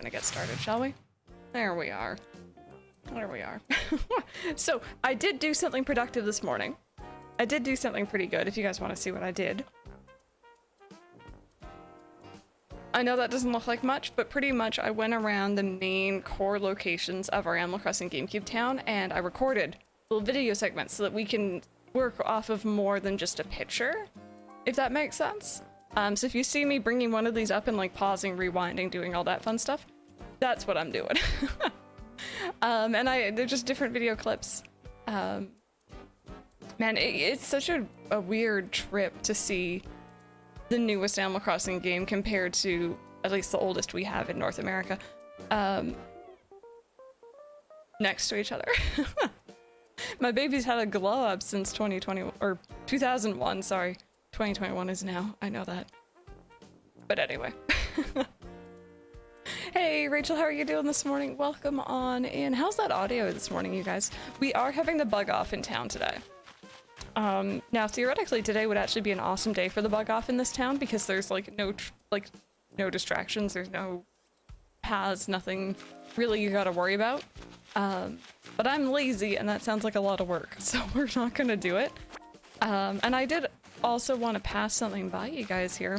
Gonna get started, shall we? There we are. There we are. So, I did do something productive this morning. I did do something pretty good, if you guys want to see what I did. I know that doesn't look like much, but pretty much I went around the main core locations of our Animal Crossing GameCube town, and I recorded little video segments so that we can work off of more than just a picture, if that makes sense. So if you see me bringing one of these up and like pausing, rewinding, doing all that fun stuff, that's what I'm doing. And they're just different video clips. Man, it's such a weird trip to see the newest Animal Crossing game compared to at least the oldest we have in North America, next to each other. My baby's had a glow up since 2020 or 2001, sorry. 2021 is now, I know that. But anyway. Hey Rachel, how are you doing this morning? Welcome on in. How's that audio this morning, you guys? We are having the bug off in town today. Now theoretically today would actually be an awesome day for the bug off in this town because there's like no distractions, there's no paths, nothing really you gotta worry about. But I'm lazy and that sounds like a lot of work, so we're not gonna do it. And I did also want to pass something by you guys here.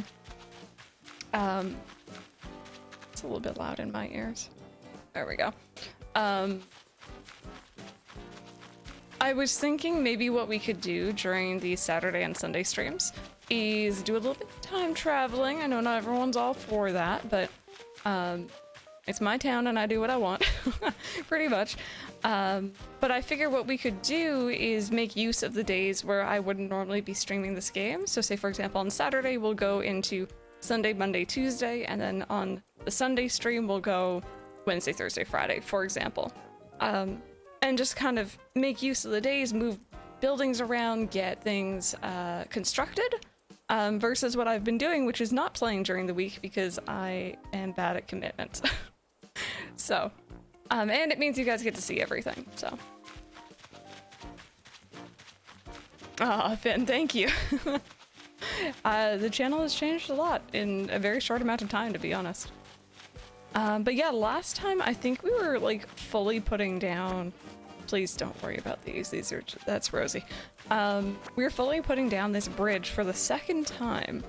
It's a little bit loud in my ears. There we go. I was thinking maybe what we could do during the Saturday and Sunday streams is do a little bit of time traveling. I know not everyone's all for that, but it's my town and I do what I want, pretty much. But I figure what we could do is make use of the days where I wouldn't normally be streaming this game. So say, for example, on Saturday, we'll go into Sunday, Monday, Tuesday, and then on the Sunday stream, we'll go Wednesday, Thursday, Friday, for example. And just kind of make use of the days, move buildings around, get things constructed, versus what I've been doing, which is not playing during the week because I am bad at commitment. So, and it means you guys get to see everything, so. Ah, Finn, thank you. The channel has changed a lot in a very short amount of time, to be honest. But yeah, last time I think we were like fully putting down, please don't worry about these are, that's Rosie. We were fully putting down this bridge for the second time.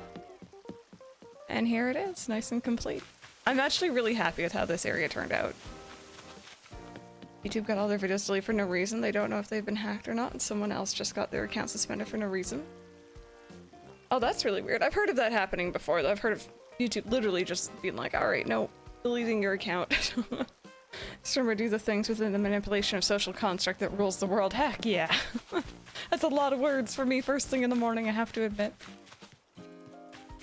And here it is, nice and complete. I'm actually really happy with how this area turned out. YouTube got all their videos deleted for no reason. They don't know if they've been hacked or not, and someone else just got their account suspended for no reason. Oh, that's really weird. I've heard of that happening before. I've heard of YouTube literally just being like, all right, no, deleting your account. Just remember, do the things within the manipulation of social construct that rules the world. Heck yeah. That's a lot of words for me first thing in the morning, I have to admit.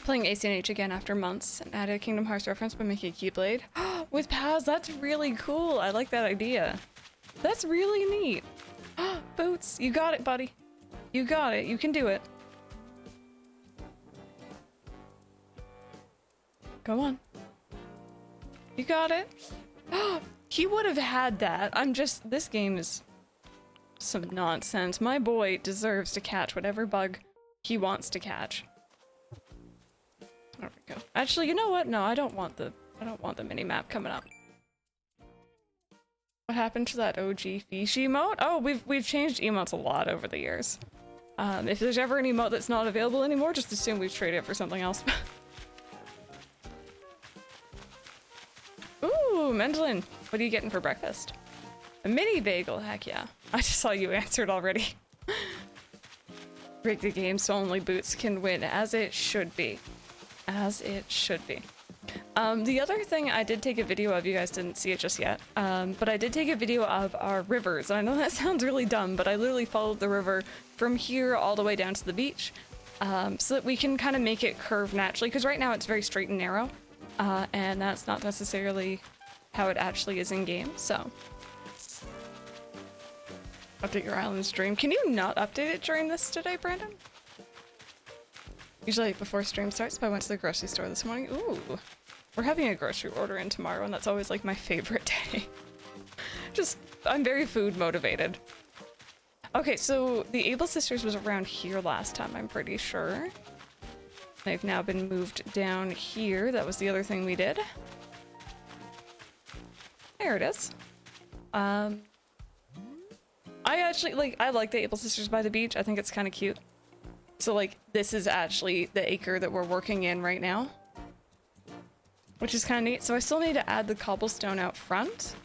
Playing ACNH again after months and added a Kingdom Hearts reference by making a Keyblade. With Paz, that's really cool. I like that idea. That's really neat. Boots, you got it, buddy. You got it. You can do it. Go on. You got it. He would have had that. This game is some nonsense. My boy deserves to catch whatever bug he wants to catch. There we go. Actually, you know what? No, I don't want the mini-map coming up. What happened to that OG fish emote? Oh, we've changed emotes a lot over the years. If there's ever an emote that's not available anymore, just assume we've traded it for something else. Ooh, Mendelin, what are you getting for breakfast? A mini bagel, heck yeah. I just saw you answered already. Rig the game so only Boots can win, as it should be. As it should be. The other thing I did take a video of, you guys didn't see it just yet, but I did take a video of our rivers. And I know that sounds really dumb, but I literally followed the river from here all the way down to the beach, so that we can kind of make it curve naturally, because right now it's very straight and narrow. And that's not necessarily how it actually is in game, so. Update your island stream. Can you not update it during this today, Brandon? Usually before stream starts, but I went to the grocery store this morning. Ooh, we're having a grocery order in tomorrow, and that's always like my favorite day. I'm very food motivated. Okay, so the Able Sisters was around here last time, I'm pretty sure. They've now been moved down here. That was the other thing we did. There it is. I actually, like, I like the Able Sisters by the beach. I think it's kind of cute. So, like, this is actually the acre that we're working in right now, which is kind of neat. So I still need to add the cobblestone out front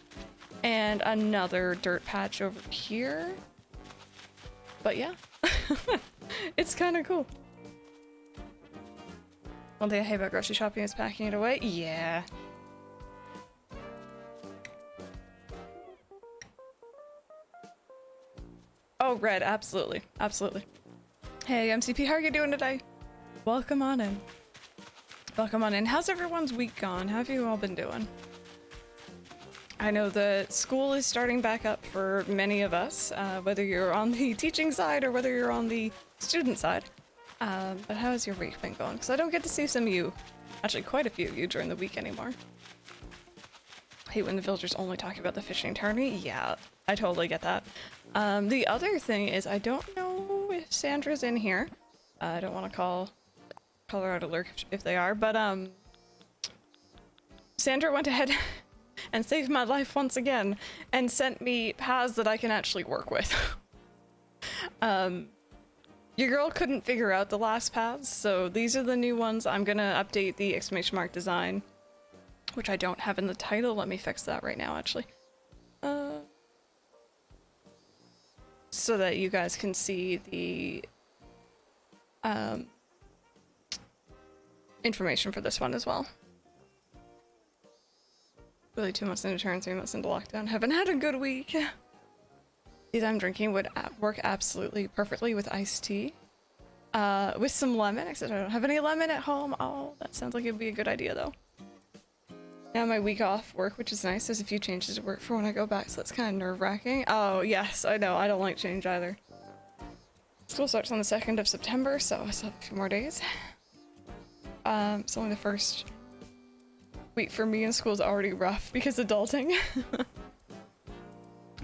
and another dirt patch over here. But yeah, it's kind of cool. One thing I hate about grocery shopping is packing it away. Yeah. Oh, red, absolutely. Absolutely. Hey, MCP, how are you doing today? Welcome on in. Welcome on in. How's everyone's week gone? How have you all been doing? I know that school is starting back up for many of us, whether you're on the teaching side or whether you're on the student side. But how has your week been going? Because I don't get to see some of you, actually quite a few of you during the week anymore. I hate when the villagers only talk about the fishing tourney. Yeah, I totally get that. The other thing is I don't know if Sandra's in here. I don't want to call her out alert if they are, but Sandra went ahead and saved my life once again and sent me paths that I can actually work with. Your girl couldn't figure out the last paths, so these are the new ones. I'm gonna update the exclamation mark design, which I don't have in the title. Let me fix that right now, actually. So that you guys can see the information for this one as well. Really 2 months into turn, 3 months into lockdown. Haven't had a good week. These I'm drinking would work absolutely perfectly with iced tea. With some lemon, except I don't have any lemon at home. Oh, that sounds like it'd be a good idea though. Now my week off work, which is nice. There's a few changes to work for when I go back, so that's kind of nerve-wracking. Oh, yes, I know. I don't like change either. School starts on the 2nd of September, so I still have a few more days. It's only the first week for me in school is already rough because adulting.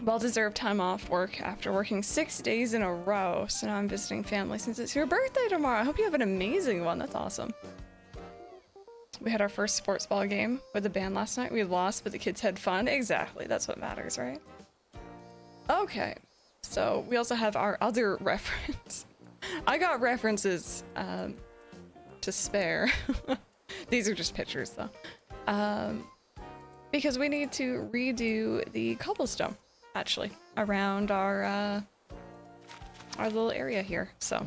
Well-deserved time off work after working 6 days in a row, so now I'm visiting family since it's your birthday tomorrow. I hope you have an amazing one. That's awesome. We had our first sports ball game with the band last night. We lost, but the kids had fun. Exactly. That's what matters, right? Okay. So we also have our other reference. I got references to spare. These are just pictures, though. Because we need to redo the cobblestone, actually, around our little area here. So,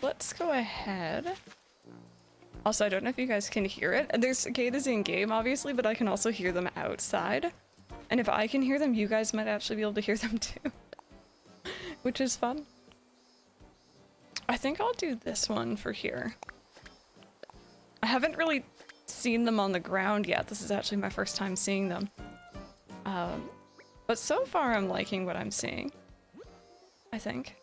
let's go ahead. Also, I don't know if you guys can hear it. There's cicadas in game, obviously, but I can also hear them outside. And if I can hear them, you guys might actually be able to hear them too. Which is fun. I think I'll do this one for here. I haven't really seen them on the ground yet. This is actually my first time seeing them. But so far I'm liking what I'm seeing, I think.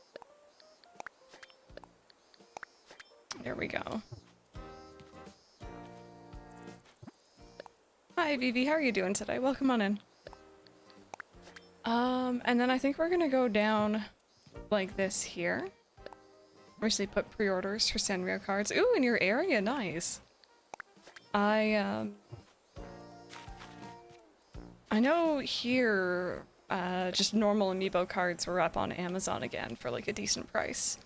There we go. Hi Vivi, how are you doing today? Welcome on in. And then I think we're gonna go down like this here. Recently put pre-orders for Sanrio cards. Ooh, in your area, nice. I know here, just normal amiibo cards were up on Amazon again for like a decent price.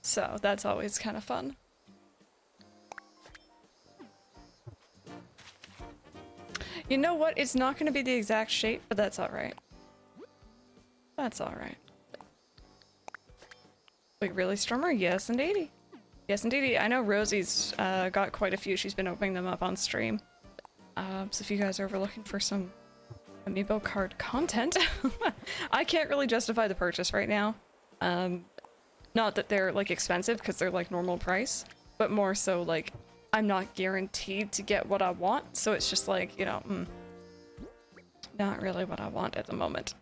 So that's always kind of fun. You know what? It's not going to be the exact shape, but that's alright. That's alright. Wait, really, Stormer? Yes, indeedy. Yes, indeedy. I know Rosie's got quite a few. She's been opening them up on stream. So if you guys are ever looking for some amiibo card content, I can't really justify the purchase right now. Not that they're like expensive because they're like normal price, but more so like I'm not guaranteed to get what I want. So it's just like, you know, not really what I want at the moment.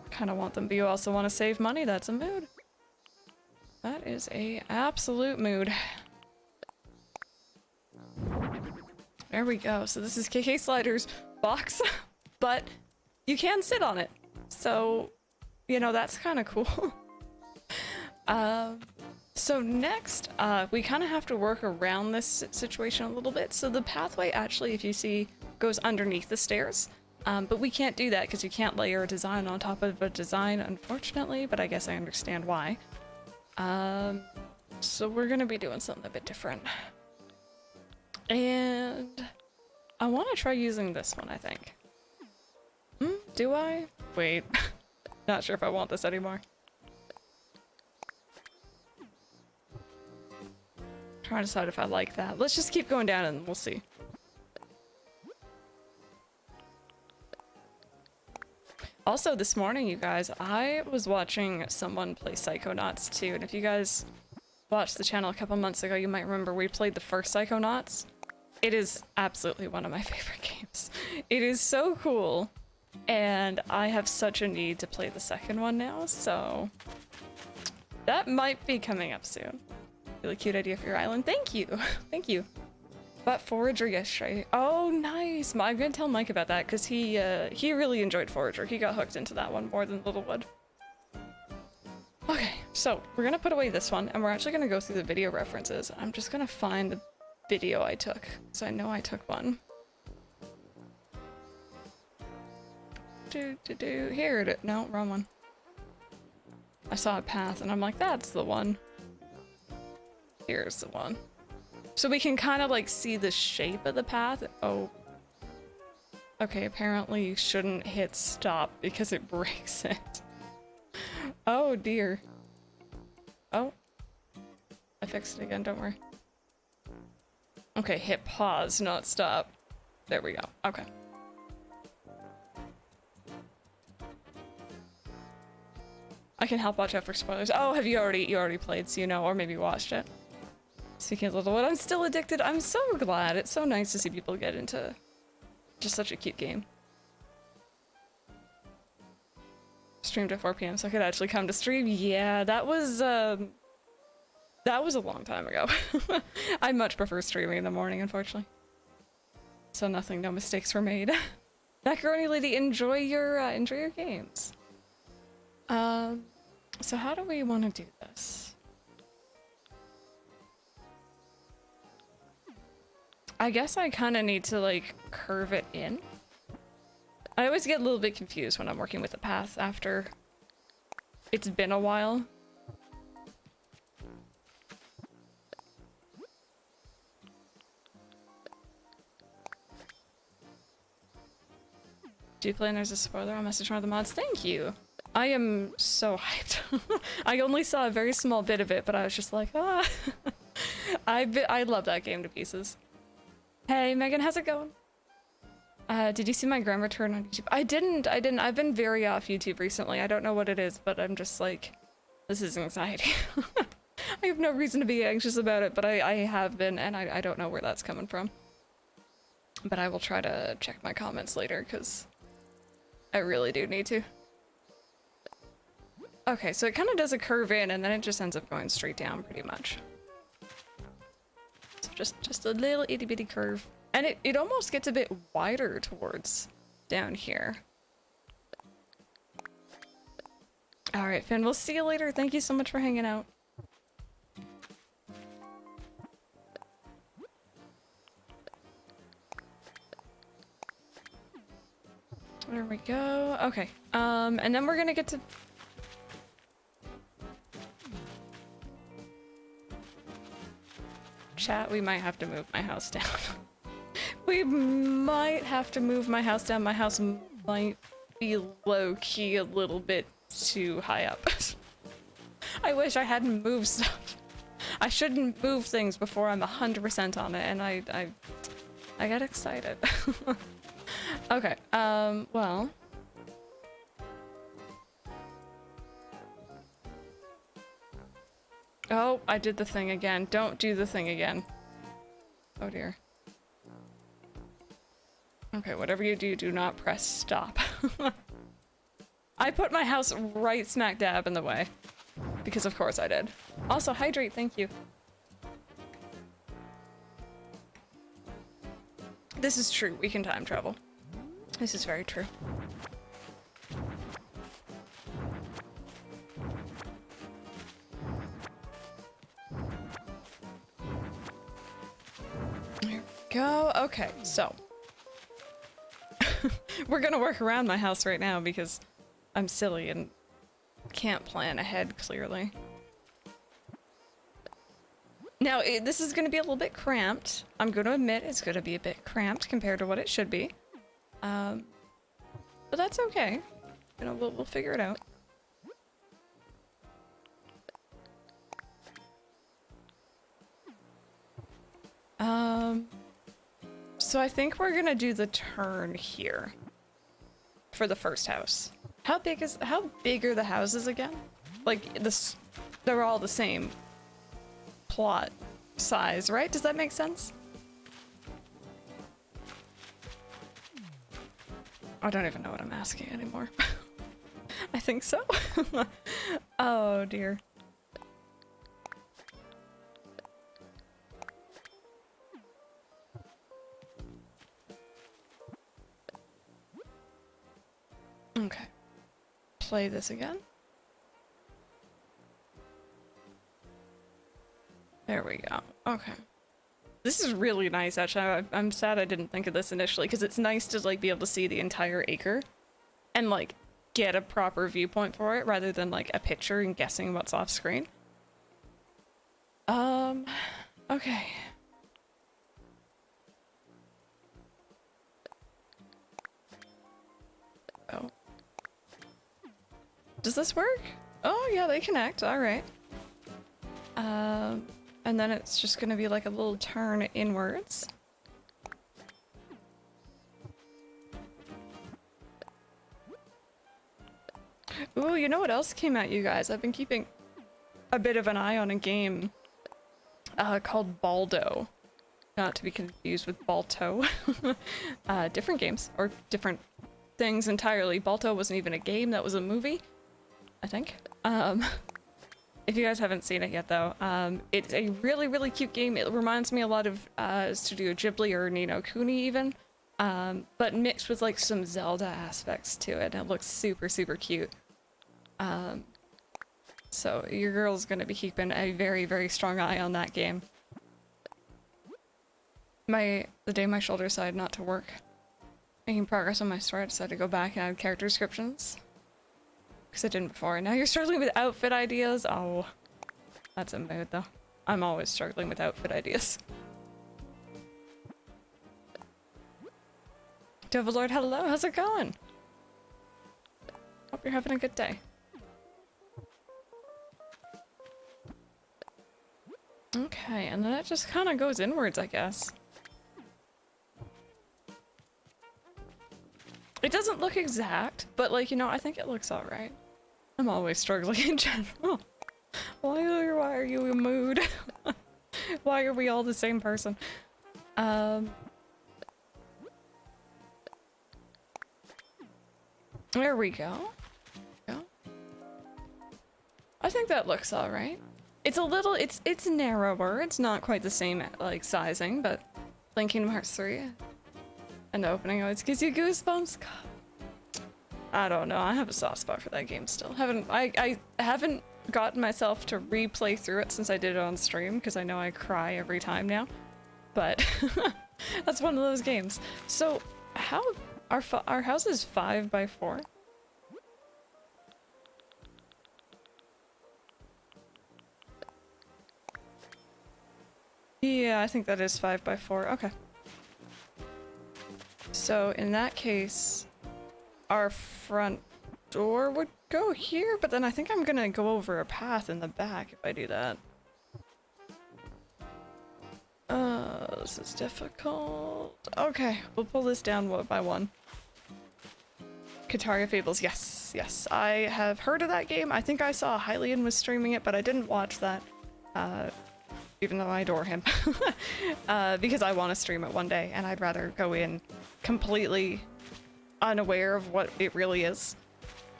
Kind of want them, but you also want to save money. That's a mood. That is a absolute mood. There we go. So this is KK Slider's box, but you can sit on it. So, you know, that's kind of cool. So next, we kind of have to work around this situation a little bit. So the pathway actually, if you see, goes underneath the stairs. But we can't do that because you can't layer a design on top of a design, unfortunately, but I guess I understand why. So we're gonna be doing something a bit different. And I want to try using this one, I think. Do I? Wait. Not sure if I want this anymore. Trying to decide if I like that. Let's just keep going down and we'll see. Also, this morning, you guys, I was watching someone play Psychonauts 2, and if you guys watched the channel a couple months ago, you might remember we played the first Psychonauts. It is absolutely one of my favorite games. It is so cool, and I have such a need to play the second one now, so that might be coming up soon. Really cute idea for your island. Thank you. Thank you. But Forager yesterday. Oh, nice. I'm gonna tell Mike about that because he really enjoyed Forager. He got hooked into that one more than Littlewood. Okay, so we're gonna put away this one and we're actually gonna go through the video references. I'm just gonna find the video I took because I know I took one. Here it is. No, wrong one. I saw a path and I'm like, that's the one. Here's the one. So we can kind of like see the shape of the path. Oh. Okay, apparently you shouldn't hit stop because it breaks it. Oh dear. Oh. I fixed it again, don't worry. Okay, hit pause, not stop. There we go. Okay. I can help watch out for spoilers. Oh, have you already played, so you know, or maybe watched it? Speaking of Littlewood, I'm still addicted. I'm so glad. It's so nice to see people get into just such a cute game. Streamed at 4 p.m. so I could actually come to stream. Yeah, that was a long time ago. I much prefer streaming in the morning, unfortunately. So no mistakes were made. Macaroni Lady, enjoy your games. So how do we want to do this? I guess I kind of need to like curve it in. I always get a little bit confused when I'm working with the path after it's been a while. Do you play and there's a spoiler? I'll message one of the mods. Thank you. I am so hyped. I only saw a very small bit of it, but I was just like, ah. I love that game to pieces. Hey, Megan, how's it going? Did you see my grammar turn on YouTube? I didn't. I've been very off YouTube recently. I don't know what it is, but I'm just like, this is anxiety. I have no reason to be anxious about it, but I have been, and I don't know where that's coming from. But I will try to check my comments later, because I really do need to. Okay, so it kind of does a curve in, and then it just ends up going straight down, pretty much. So just a little itty bitty curve. And it almost gets a bit wider towards down here. Alright, Finn, we'll see you later. Thank you so much for hanging out. There we go. Okay. And then we're gonna get to... Chat, we might have to move my house down. We might have to move my house down. My house might be low-key a little bit too high up. I wish I hadn't moved stuff. I shouldn't move things before I'm 100% on it, and I got excited. Okay, well... Oh, I did the thing again. Don't do the thing again. Oh dear. Okay, whatever you do, do not press stop. I put my house right smack dab in the way. Because of course I did. Also, hydrate, thank you. This is true, we can time travel. This is very true. go. Okay, so we're gonna work around my house right now because I'm silly and can't plan ahead clearly. Now, this is gonna be a little bit cramped. I'm gonna admit it's gonna be a bit cramped compared to what it should be. But that's okay. You know, we'll figure it out. So I think we're gonna do the turn here for the first house. How big are the houses again? Like they're all the same plot size, right? Does that make sense? I don't even know what I'm asking anymore. I think so. Oh dear. Okay. Play this again. There we go. Okay. This is really nice, actually. I'm sad I didn't think of this initially, because it's nice to, like, be able to see the entire acre and, like, get a proper viewpoint for it, rather than, like, a picture and guessing what's off screen. Okay. Oh. Does this work? Oh, yeah, they connect. All right. And then it's just gonna be like a little turn inwards. Ooh, you know what else came out, you guys? I've been keeping a bit of an eye on a game called Baldo. Not to be confused with Balto. Different games, or different things entirely. Balto wasn't even a game, that was a movie, I think. If you guys haven't seen it yet, though, it's a really, really cute game. It reminds me a lot of Studio Ghibli or Ni no Kuni even, but mixed with like some Zelda aspects to it. And it looks super, super cute. So your girl's gonna be keeping a very, very strong eye on that game. The day my shoulder decided not to work, making progress on my story, I decided to go back and add character descriptions. Because I didn't before. Now you're struggling with outfit ideas? Oh, that's a mood though. I'm always struggling with outfit ideas. Dovalord, hello, how's it going? Hope you're having a good day. Okay, and then it just kind of goes inwards, I guess. It doesn't look exact, but like, you know, I think it looks alright. I'm always struggling in general. Why are you in mood? Why are we all the same person? There we go. I think that looks alright. It's a little, it's narrower. It's not quite the same, like, sizing, but Kingdom Hearts 3. And the opening always gives you goosebumps. God. I don't know. I have a soft spot for that game still. I haven't gotten myself to replay through it since I did it on stream because I know I cry every time now. But that's one of those games. So how our house is 5 by 4? Yeah, I think that is 5 by 4. Okay. So in that case, our front door would go here, but then I think I'm gonna go over a path in the back if I do that. This is difficult. Okay, we'll pull this down one by one. Kataria Fables, yes, yes. I have heard of that game. I think I saw Hylian was streaming it, but I didn't watch that. Even though I adore him. Because I want to stream it one day, and I'd rather go in completely unaware of what it really is.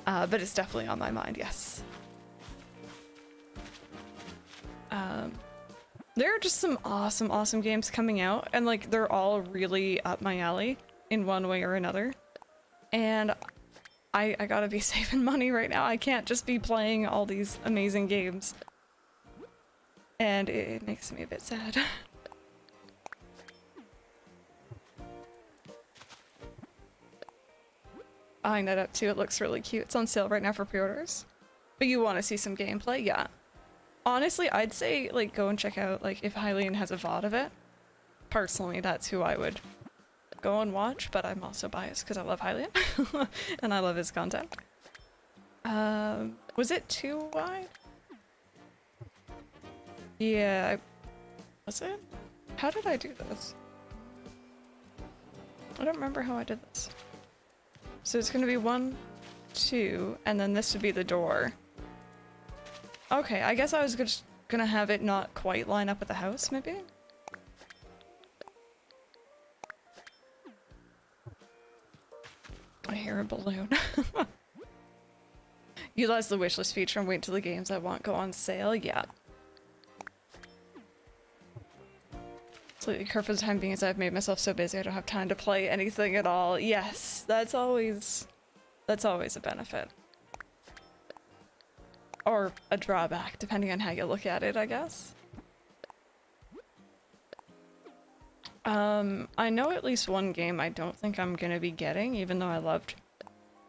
But it's definitely on my mind, yes. There are just some awesome, awesome games coming out, and like they're all really up my alley in one way or another. And I gotta be saving money right now. I can't just be playing all these amazing games. And it makes me a bit sad. eyeing that up too. It looks really cute. It's on sale right now for pre-orders. But you want to see some gameplay? Yeah. Honestly, I'd say like go and check out like if Hylian has a VOD of it. Personally, that's who I would go and watch, but I'm also biased because I love Hylian and I love his content. Was it too wide? Yeah. Was it? How did I do this? I don't remember how I did this. So it's gonna be 1, 2, and then this would be the door. Okay, I guess I was just gonna have it not quite line up with the house, maybe? I hear a balloon. Utilize the wishlist feature and wait till the games I want go on sale. Yeah. Slightly curved for the time being as I've made myself so busy I don't have time to play anything at all. Yes, that's always a benefit. Or a drawback, depending on how you look at it, I guess. I know at least one game I don't think I'm gonna be getting, even though I loved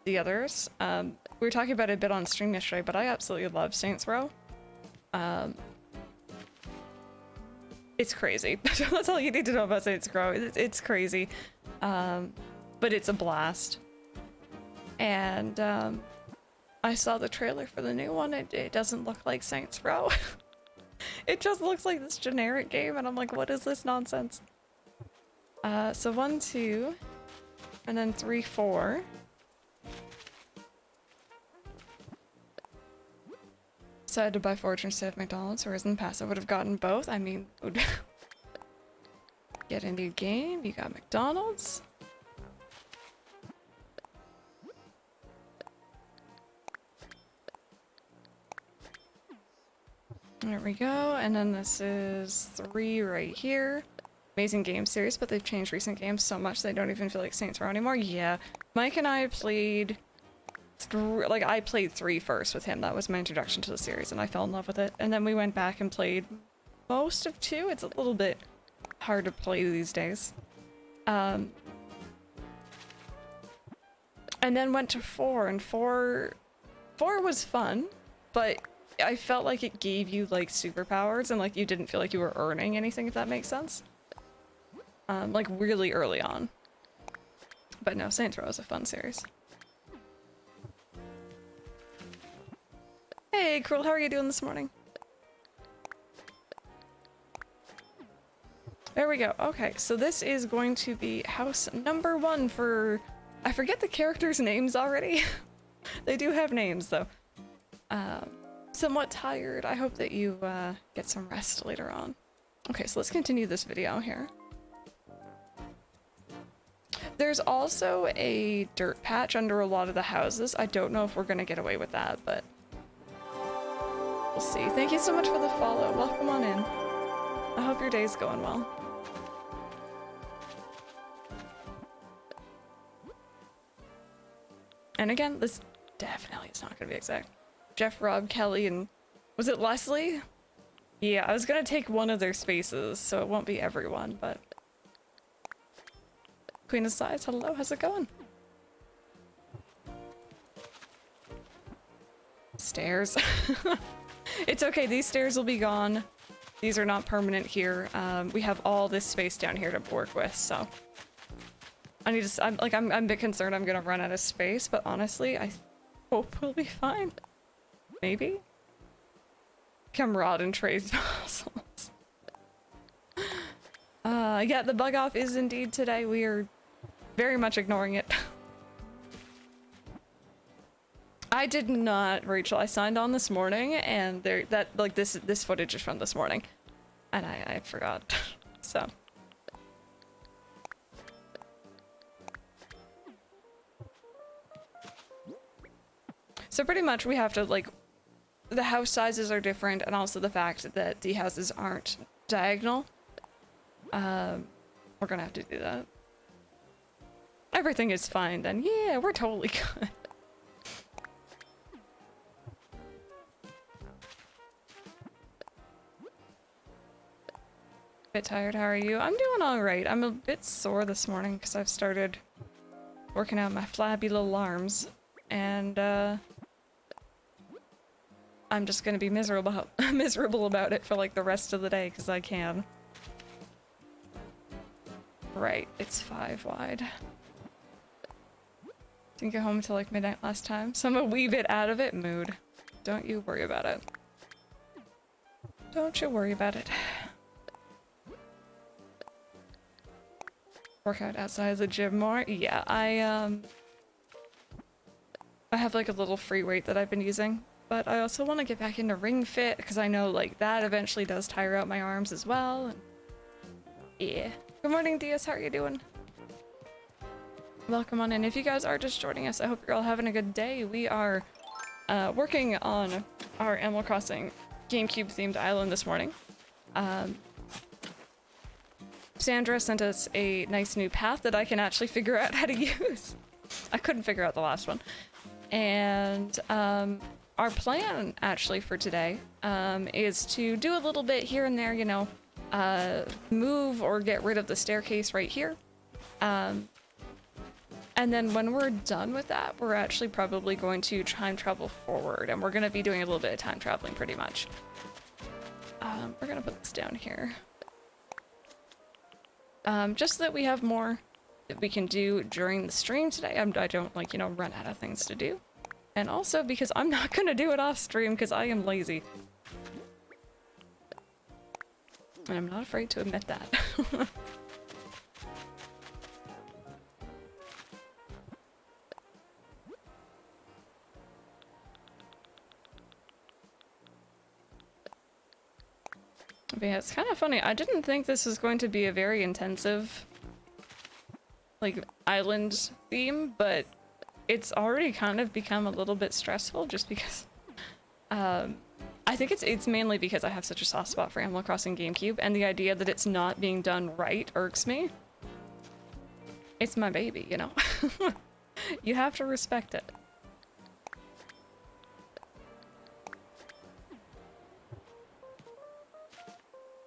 the others. We were talking about it a bit on stream yesterday, but I absolutely love Saints Row. It's crazy. That's all you need to know about Saints Row. It's crazy. But it's a blast. And I saw the trailer for the new one. It doesn't look like Saints Row. It just looks like this generic game, and I'm like, what is this nonsense? So 1, 2, and then 3, 4. Decided to buy Fortune instead of McDonald's, whereas in the past I would have gotten both. I mean, get a new game, you got McDonald's. There we go, and then this is 3 right here. Amazing game series, but they've changed recent games so much they don't even feel like Saints Row anymore. Yeah, Mike and I played... I played 3 first with him. That was my introduction to the series, and I fell in love with it. And then we went back and played most of 2. It's a little bit hard to play these days. And then went to 4, and 4 was fun, but I felt like it gave you like superpowers, and like you didn't feel like you were earning anything, if that makes sense. Like really early on. But no, Saints Row is a fun series. Hey, Cruel, how are you doing this morning? There we go. Okay, so this is going to be house number 1 for... I forget the characters' names already. They do have names, though. Somewhat tired. I hope that you get some rest later on. Okay, so let's continue this video here. There's also a dirt patch under a lot of the houses. I don't know if we're gonna get away with that, but... we'll see. Thank you so much for the follow. Welcome on in. I hope your day's going well. And again, this definitely is not going to be exact. Jeff, Rob, Kelly, and... was it Leslie? Yeah, I was going to take one of their spaces, so it won't be everyone, but... Queen of Sighs, hello, how's it going? Stairs. It's okay, these stairs will be gone. These are not permanent here. We have all this space down here to work with, so... I need to... I'm a bit concerned I'm gonna run out of space, but honestly, I hope we'll be fine. Maybe? Camrad and trade puzzles. Yeah, the bug off is indeed today. We are very much ignoring it. I did not, Rachel. I signed on this morning, and this footage is from this morning, and I forgot. So pretty much we have to like, the house sizes are different, and also the fact that the houses aren't diagonal. We're gonna have to do that. Everything is fine then. Yeah, we're totally good. Bit tired, how are you? I'm doing all right. I'm a bit sore this morning because I've started working out my flabby little arms, and I'm just gonna be miserable about it for like the rest of the day because I can. Right, it's 5 wide. Didn't get home until like midnight last time, so I'm a wee bit out of it. Mood. Don't you worry about it. Don't you worry about it. Work out outside the gym more? Yeah, I have like a little free weight that I've been using, but I also want to get back into Ring Fit because I know like that eventually does tire out my arms as well. And yeah. Good morning, DS. How are you doing? Welcome on in. If you guys are just joining us, I hope you're all having a good day. We are working on our Animal Crossing GameCube themed island this morning. Sandra sent us a nice new path that I can actually figure out how to use. I couldn't figure out the last one. And our plan actually for today is to do a little bit here and there, you know, move or get rid of the staircase right here. And then when we're done with that, we're actually probably going to time travel forward, and we're going to be doing a little bit of time traveling pretty much. We're going to put this down here. Just so that we have more that we can do during the stream today. I don't, like, you know, run out of things to do. And also because I'm not going to do it off stream because I am lazy. And I'm not afraid to admit that. But yeah, it's kind of funny. I didn't think this was going to be a very intensive, like, island theme, but it's already kind of become a little bit stressful just because, I think it's mainly because I have such a soft spot for Animal Crossing GameCube, and the idea that it's not being done right irks me. It's my baby, you know? You have to respect it.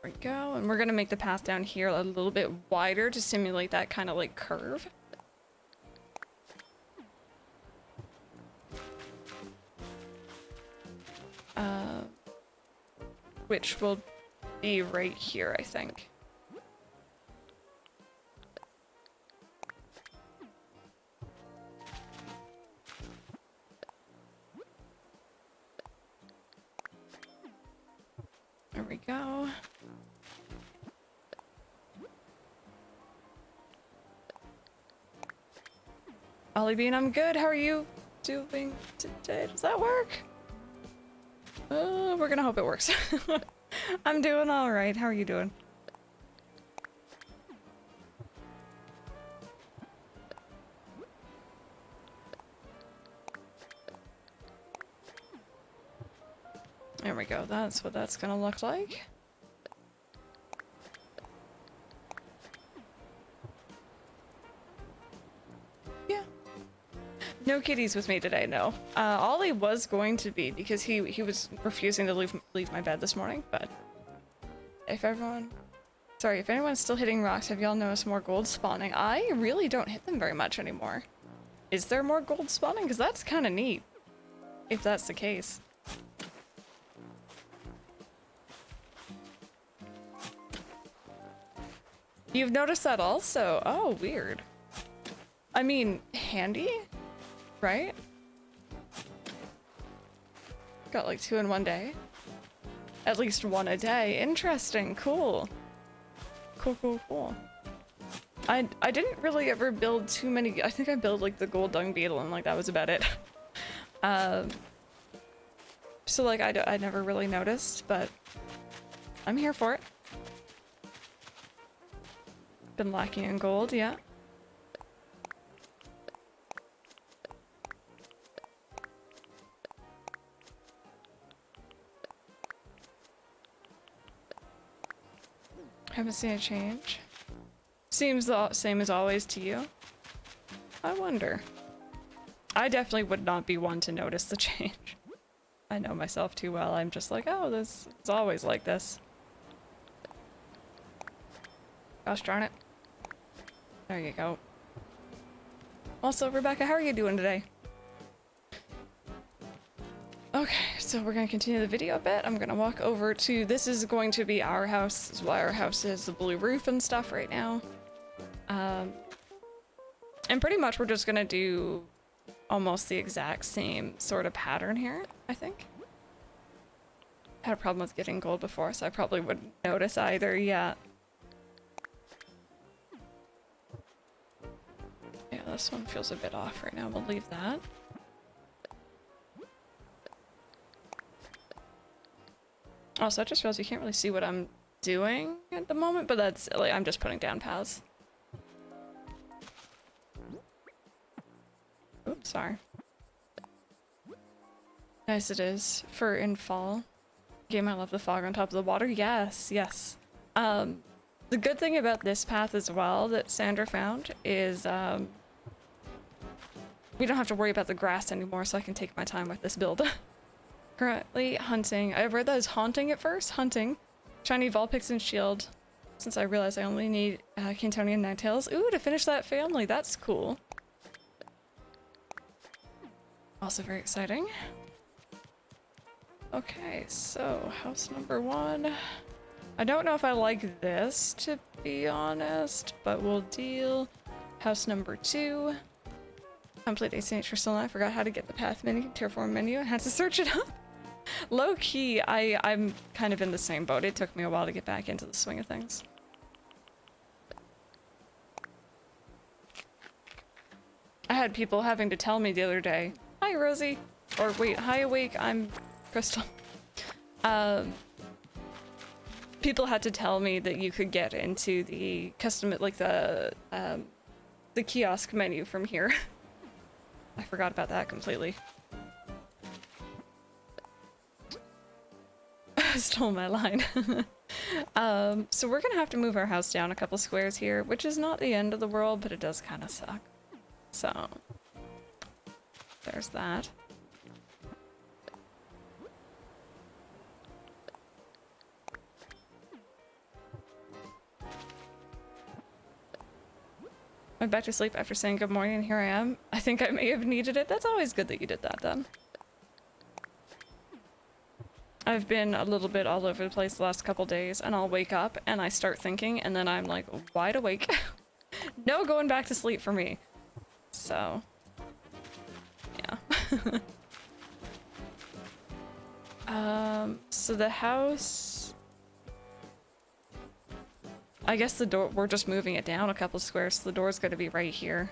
There we go, and we're gonna make the path down here a little bit wider to simulate that kind of like curve. Which will be right here, I think. There we go. Ollie Bean, I'm good. How are you doing today? Does that work? We're gonna hope it works. I'm doing all right. How are you doing? There we go. That's what that's gonna look like. Yeah. No kitties with me today, no. Ollie was going to be because he was refusing to leave my bed this morning, but if anyone's still hitting rocks, have y'all noticed more gold spawning? I really don't hit them very much anymore. Is there more gold spawning? Because that's kind of neat, if that's the case. You've noticed that also? Oh, weird. I mean, handy? Right? Got like 2 in one day. At least 1 a day. Interesting. Cool. Cool. I didn't really ever build too many. I think I built like the gold dung beetle and like that was about it. So like I never really noticed, but I'm here for it. Been lacking in gold, yeah. Haven't seen a change. Seems the same as always to you. I wonder. I definitely would not be one to notice the change. I know myself too well. I'm just like, oh, this it's always like this. Gosh darn it. There you go. Also, Rebecca, how are you doing today? Okay, so we're gonna continue the video a bit. I'm gonna walk over to, this is going to be our house. This is why our house is the blue roof and stuff right now. And pretty much we're just gonna do almost the exact same sort of pattern here, I think. I had a problem with getting gold before, so I probably wouldn't notice either yet. Yeah, this one feels a bit off right now. We'll leave that. Also, I just realized you can't really see what I'm doing at the moment, but that's like, I'm just putting down paths. Oops, sorry. Nice it is for in fall. Game, I love the fog on top of the water. Yes, yes. The good thing about this path as well that Sandra found is we don't have to worry about the grass anymore, so I can take my time with this build. Currently hunting. I read that as haunting at first. Hunting. Shiny Vulpix and Shield. Since I realized I only need Cantonian Ninetales. Ooh, to finish that family. That's cool. Also very exciting. Okay, so house number 1. I don't know if I like this, to be honest, but we'll deal. House number 2. Complete ACNH for Solon. I forgot how to get the path menu, Terraform menu. I had to search it up. Low key, I'm kind of in the same boat. It took me a while to get back into the swing of things. I had people having to tell me the other day, "Hi, Rosie," or wait, "Hi, Awake, I'm Crystal." People had to tell me that you could get into the custom, like the kiosk menu from here. I forgot about that completely. Stole my line. So we're gonna have to move our house down a couple squares here, which is not the end of the world, but it does kind of suck. So there's that. Went back to sleep after saying good morning, and here I am. I think I may have needed it. That's always good that you did that then. I've been a little bit all over the place the last couple days, and I'll wake up and I start thinking, and then I'm like wide awake. No going back to sleep for me. So, yeah. So the house, I guess the door, we're just moving it down a couple squares, so the door's gonna be right here.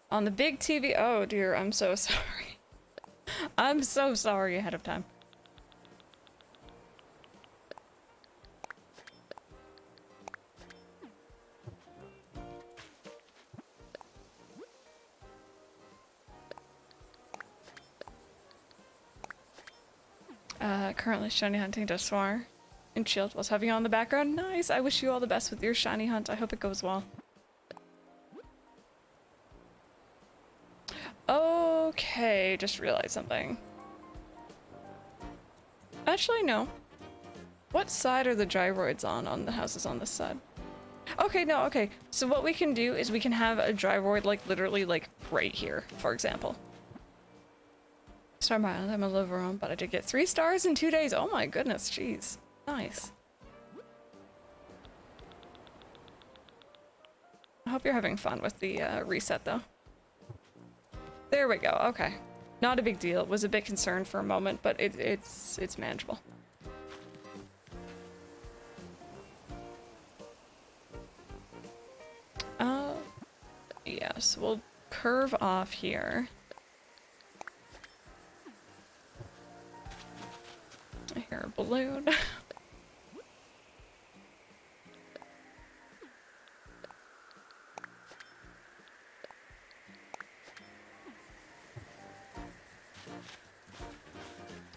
On the big TV. Oh dear, I'm so sorry. I'm so sorry ahead of time. Currently shiny hunting Dussoir and Shield was having you on the background. Nice. I wish you all the best with your shiny hunt. I hope it goes well. Okay, just realized something. Actually, no. What side are the gyroids on the houses on this side? Okay, no, okay. So what we can do is we can have a gyroid like literally like right here, for example. Star Mile, I'm a lover on, but I did get 3 stars in 2 days. Oh my goodness, jeez. Nice. I hope you're having fun with the reset though. There we go, okay. Not a big deal. Was a bit concerned for a moment, but it's manageable. Yeah, so we'll curve off here. I hear a balloon.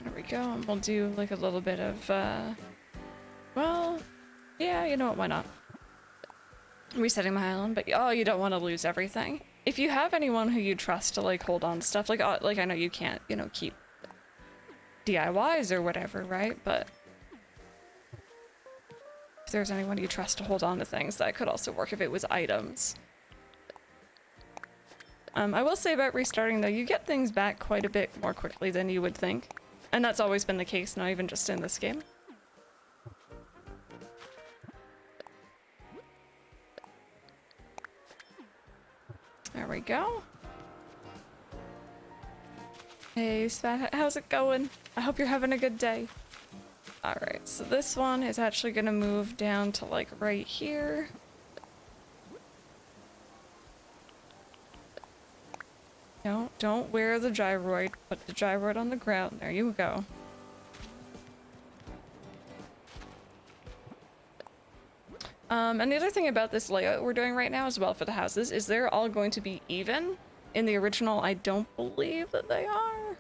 There we go, and we'll do like a little bit of, well, yeah, you know what, why not? Resetting my island, but oh, you don't want to lose everything. If you have anyone who you trust to like hold on to stuff, like I know you can't, you know, keep DIYs or whatever, right? But If there's anyone you trust to hold on to things, that could also work if it was items. I will say about restarting though, you get things back quite a bit more quickly than you would think. And that's always been the case, not even just in this game. There we go. Hey Spat, how's it going? I hope you're having a good day. Alright, so this one is actually gonna move down to like right here. No, don't wear the gyroid. Put the gyroid on the ground. There you go. And the other thing about this layout we're doing right now as well for the houses is they're all going to be even. In the original, I don't believe that they are.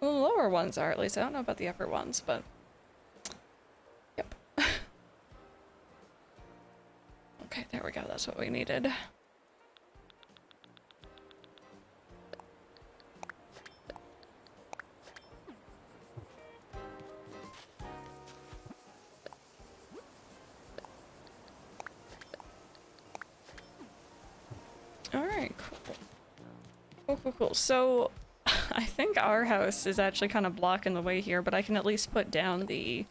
Well, the lower ones are, at least. I don't know about the upper ones, but... Yep. Okay, there we go. That's what we needed. Alright, cool. Cool. So, I think our house is actually kind of blocking the way here, but I can at least put down the,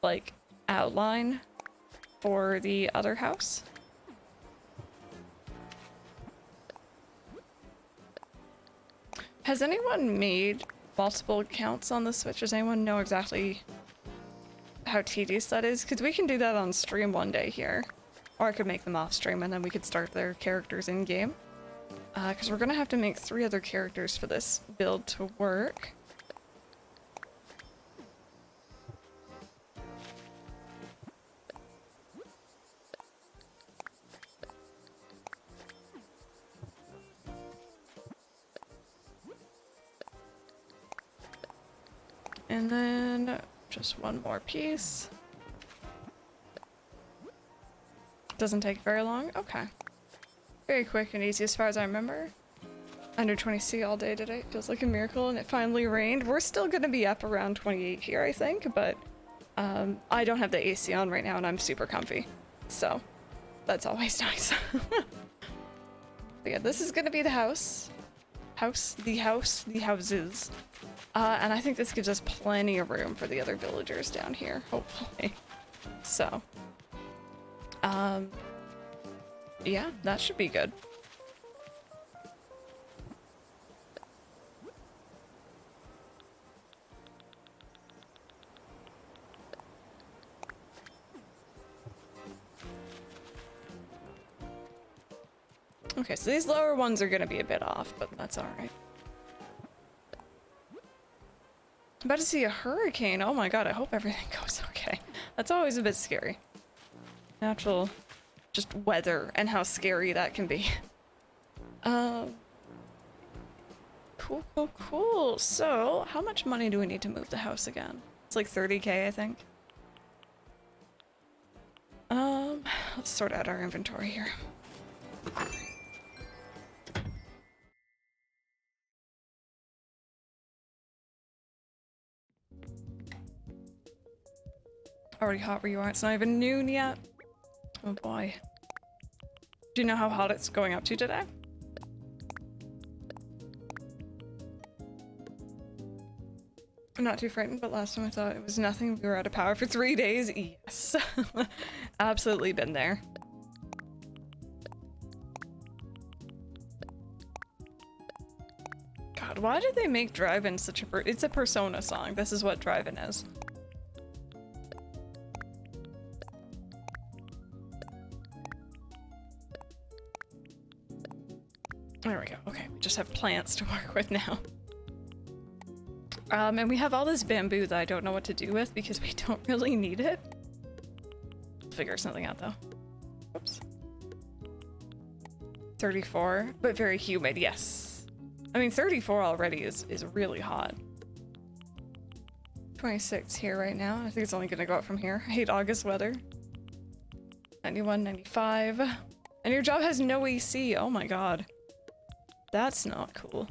like, outline for the other house. Has anyone made multiple accounts on the Switch? Does anyone know exactly how tedious that is? Because we can do that on stream one day here. Or I could make them off stream and then we could start their characters in game. Because we're gonna have to make 3 other characters for this build to work. And then just one more piece. Doesn't take very long. Okay. Very quick and easy as far as I remember. Under 20C all day today. Feels like a miracle and it finally rained. We're still gonna be up around 28 here, I think, but I don't have the AC on right now and I'm super comfy. So that's always nice. But yeah, this is gonna be the house. The houses. And I think this gives us plenty of room for the other villagers down here, hopefully. So yeah, that should be good. Okay, so these lower ones are gonna be a bit off, but that's alright. I'm about to see a hurricane. Oh my god, I hope everything goes okay. That's always a bit scary. Natural, just weather and how scary that can be. Cool. So, how much money do we need to move the house again? It's like 30k, I think. Let's sort out our inventory here. Already hot where you are. It's not even noon yet. Oh boy. Do you know how hot it's going up to today? I'm not too frightened, but last time I thought it was nothing. We were out of power for 3 days. Yes. Absolutely been there. God, why did they make Drive-In such a... It's a Persona song. This is what Drive-In is. There we go. Okay, we just have plants to work with now. And we have all this bamboo that I don't know what to do with because we don't really need it. We'll figure something out though. Oops. 34, but very humid, yes. I mean, 34 already is really hot. 26 here right now. I think it's only gonna go up from here. I hate August weather. 91, 95. And your job has no AC. Oh my god. That's not cool.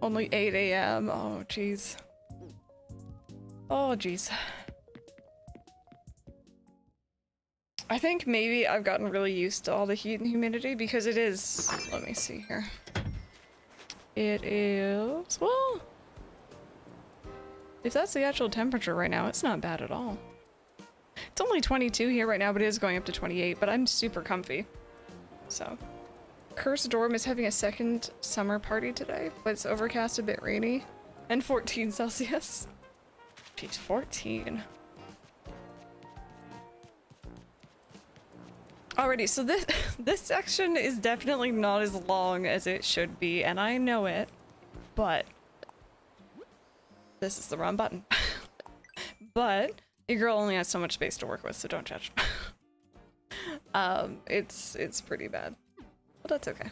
Only 8 a.m. Oh, jeez. Oh, jeez. I think maybe I've gotten really used to all the heat and humidity because it is... Let me see here. It is... Well... If that's the actual temperature right now, it's not bad at all. It's only 22 here right now, but it is going up to 28, but I'm super comfy. So... Cursed Dorm is having a second summer party today, but it's overcast, a bit rainy, and 14 Celsius. Jeez, 14. Alrighty, so this section is definitely not as long as it should be, and I know it, but this is the wrong button. But your girl only has so much space to work with, so don't judge. It's pretty bad, but that's okay.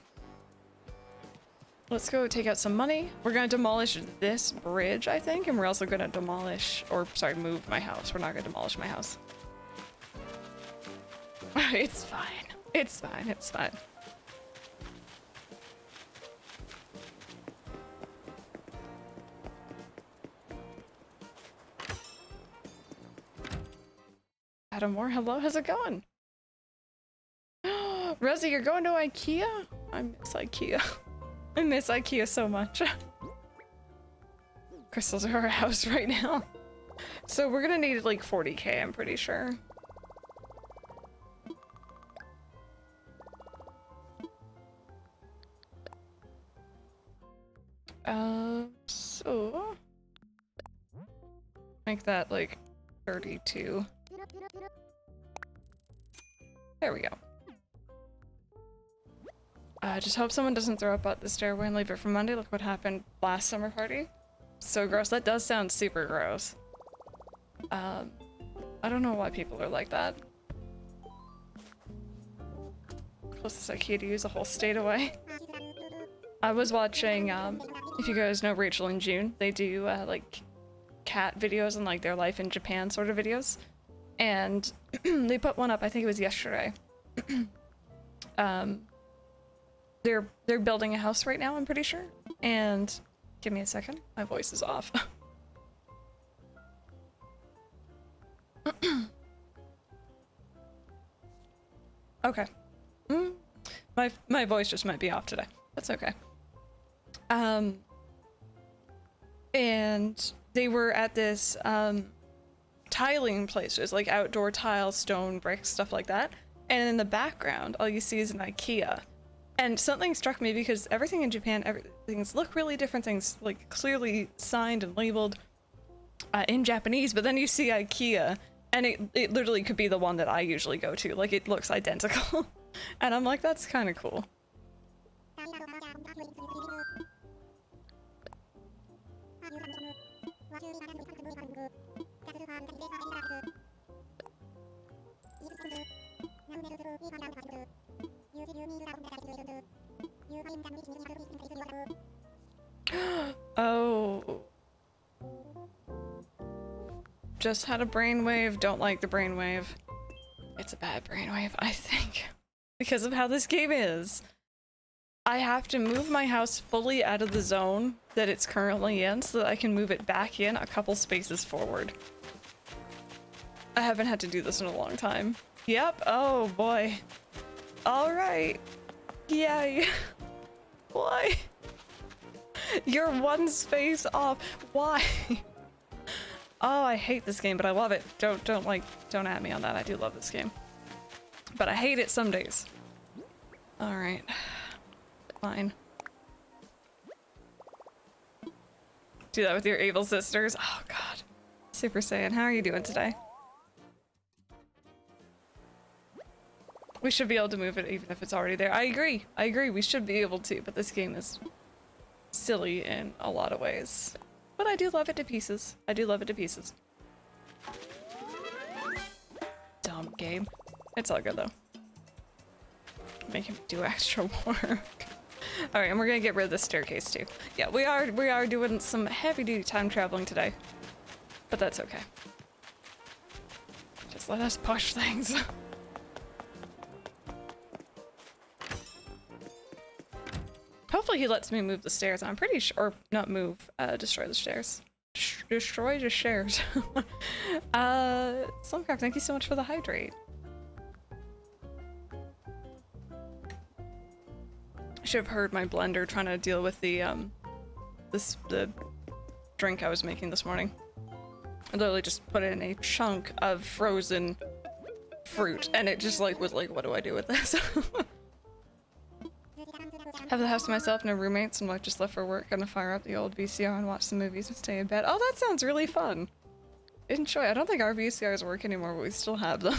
Let's go take out some money. We're gonna demolish this bridge, I think, and we're also gonna demolish, or sorry, move my house. We're not gonna demolish my house. It's fine. It's fine. It's fine. Adam Moore, hello, how's it going? Rosie, you're going to IKEA? I miss IKEA. I miss IKEA so much. Crystals are our house right now. So we're gonna need like 40k, I'm pretty sure. So make that like 32. There we go. Just hope someone doesn't throw up at the stairway and leave it for Monday. Look what happened last summer party. So gross. That does sound super gross. I don't know why people are like that. Closest IKEA to use a whole state away. I was watching, if you guys know Rachel and June, they do like cat videos and like their life in Japan sort of videos. And they put one up, I think it was yesterday. They're building a house right now, I'm pretty sure. And give me a second, my voice is off. Okay. My voice just might be off today. That's okay. And they were at this tiling place. There's like outdoor tile, stone, bricks, stuff like that. And in the background, all you see is an IKEA. And something struck me because everything in Japan, things look really different. Things like clearly signed and labeled in Japanese, but then you see IKEA and it literally could be the one that I usually go to. Like it looks identical. And I'm like, that's kind of cool. Oh. Just had a brainwave. Don't like the brainwave. It's a bad brainwave, I think. Because of how this game is. I have to move my house fully out of the zone that it's currently in so that I can move it back in a couple spaces forward. I haven't had to do this in a long time. Yep. Oh boy. All right. Yay. Why? You're one space off. Why? Oh, I hate this game, but I love it. Don't at me on that. I do love this game. But I hate it some days. All right. Fine. Do that with your evil sisters. Oh god. Super Saiyan, how are you doing today? We should be able to move it even if it's already there. I agree. I agree. We should be able to, but this game is silly in a lot of ways. But I do love it to pieces. I do love it to pieces. Dumb game. It's all good though. Making me do extra work. Alright, and we're gonna get rid of the staircase too. Yeah, we are doing some heavy duty time traveling today. But that's okay. Just let us push things. Hopefully he lets me move the stairs. I'm pretty sure, or not move, destroy the stairs. Destroy the stairs. Slumcraft, thank you so much for the hydrate. I should have heard my blender trying to deal with the, the drink I was making this morning. I literally just put in a chunk of frozen fruit, and it just like was like, what do I do with this? Have the house to myself, no roommates, and like just left for work. Gonna fire up the old VCR and watch some movies and stay in bed. Oh, that sounds really fun. Enjoy. I don't think our VCRs work anymore, but we still have them.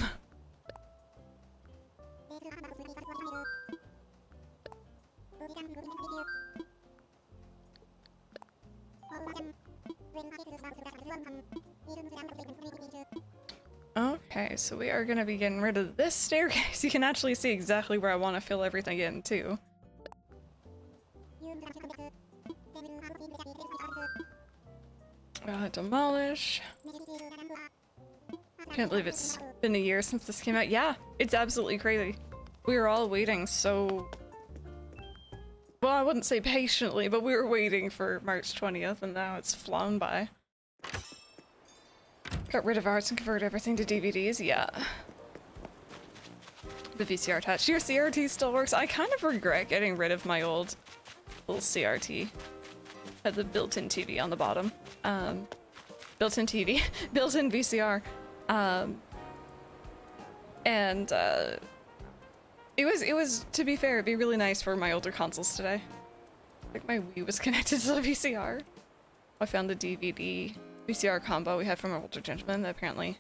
Okay, so we are gonna be getting rid of this staircase. You can actually see exactly where I want to fill everything in, too. Demolish. Can't believe it's been a year since this came out. Yeah, it's absolutely crazy. We were all waiting so... Well, I wouldn't say patiently, but we were waiting for March 20th, and now it's flown by. Got rid of ours and converted everything to DVDs, yeah. The VCR attached. Your CRT still works? I kind of regret getting rid of my old little CRT. Had the built-in TV on the bottom. Built-in TV. Built-in VCR. It was, to be fair, it'd be really nice for my older consoles today. Like my Wii was connected to the VCR. I found the DVD VCR combo we had from an older gentleman that apparently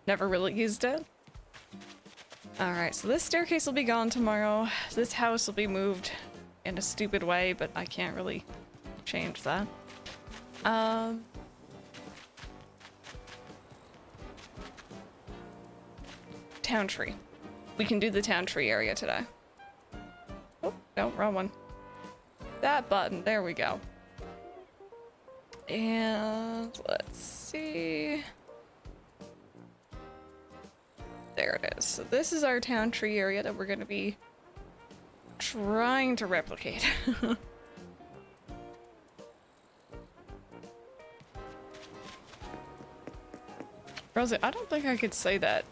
never really used it. Alright, so this staircase will be gone tomorrow. This house will be moved in a stupid way, but I can't really change that. Town tree. We can do the town tree area today. Oh, no, wrong one. That button, there we go. And let's see. There it is. So this is our town tree area that we're going to be trying to replicate. Rosie, I don't think I could say that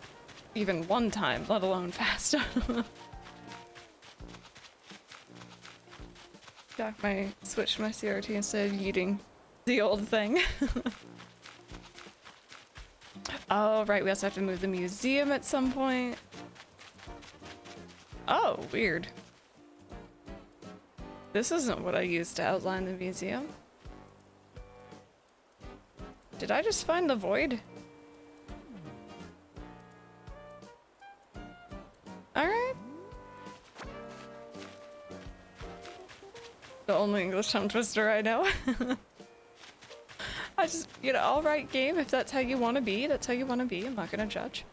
even one time, let alone fast. Got my switch to my CRT instead of eating the old thing. Oh, right, we also have to move the museum at some point. Oh, weird. This isn't what I used to outline the museum. Did I just find the void? Alright. The only English tongue twister I know. I just, you know, alright game, if that's how you want to be, that's how you want to be. I'm not gonna judge.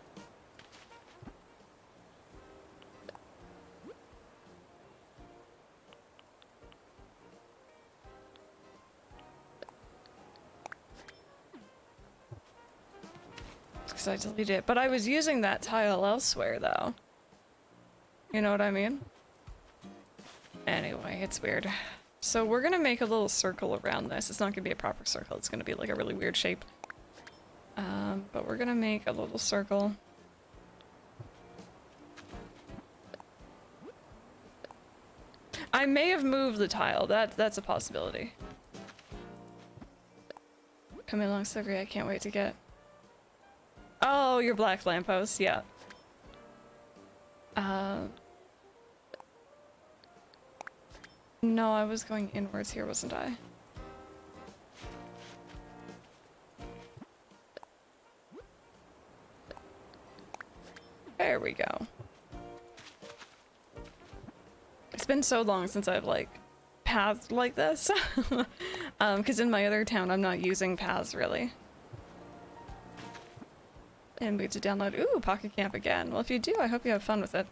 Because I deleted it, but I was using that tile elsewhere though. You know what I mean? Anyway, it's weird. So we're gonna make a little circle around this. It's not gonna be a proper circle, it's gonna be like a really weird shape. But we're gonna make a little circle. I may have moved the tile, that's a possibility. Coming along so great, I can't wait to get... Oh, your black lamppost, yeah. No, I was going inwards here, wasn't I? There we go. It's been so long since I've like pathed like this. Because in my other town I'm not using paths really. And we have to download, ooh, Pocket Camp again. Well, if you do, I hope you have fun with it.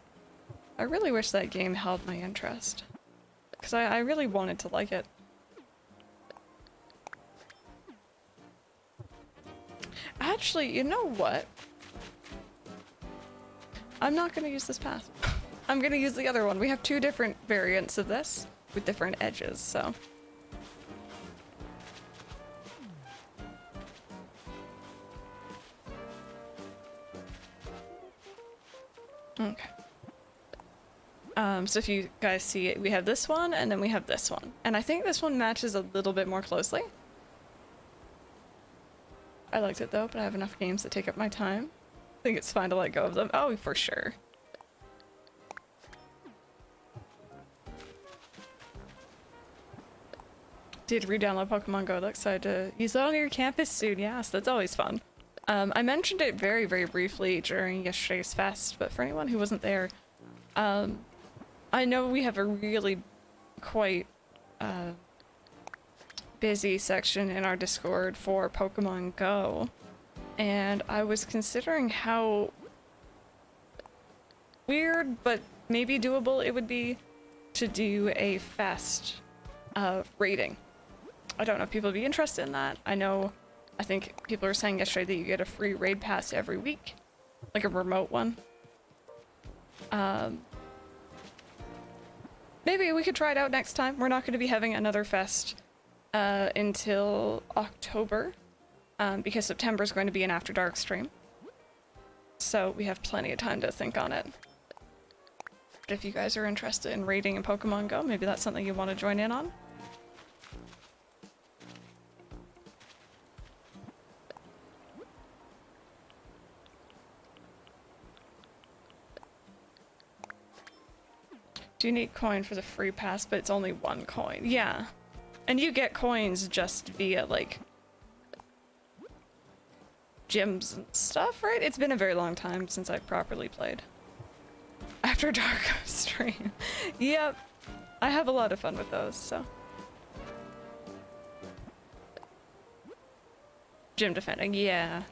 I really wish that game held my interest. Because I really wanted to like it. Actually, you know what? I'm not going to use this path. I'm going to use the other one. We have two different variants of this. with different edges, so. Okay. So if you guys see it, we have this one and then we have this one. And I think this one matches a little bit more closely. I liked it though, but I have enough games that take up my time. I think it's fine to let go of them. Oh, for sure. Did re-download Pokemon Go. Excited to use that on your campus soon. Yes, that's always fun. I mentioned it very, very briefly during yesterday's fest, but for anyone who wasn't there, I know we have a really quite busy section in our Discord for Pokemon Go, and I was considering how weird but maybe doable it would be to do a fest of raiding. I don't know if people would be interested in that. I think people were saying yesterday that you get a free raid pass every week, like a remote one. Maybe we could try it out next time. We're not going to be having another fest until October, because September is going to be an After Dark stream. So we have plenty of time to think on it. But if you guys are interested in raiding in Pokemon Go, maybe that's something you want to join in on. Do you need coin for the free pass, but it's only 1 coin. Yeah. And you get coins just via, like, gyms and stuff, right? It's been a very long time since I've properly played After Dark stream. Yep. I have a lot of fun with those, so. Gym defending, yeah.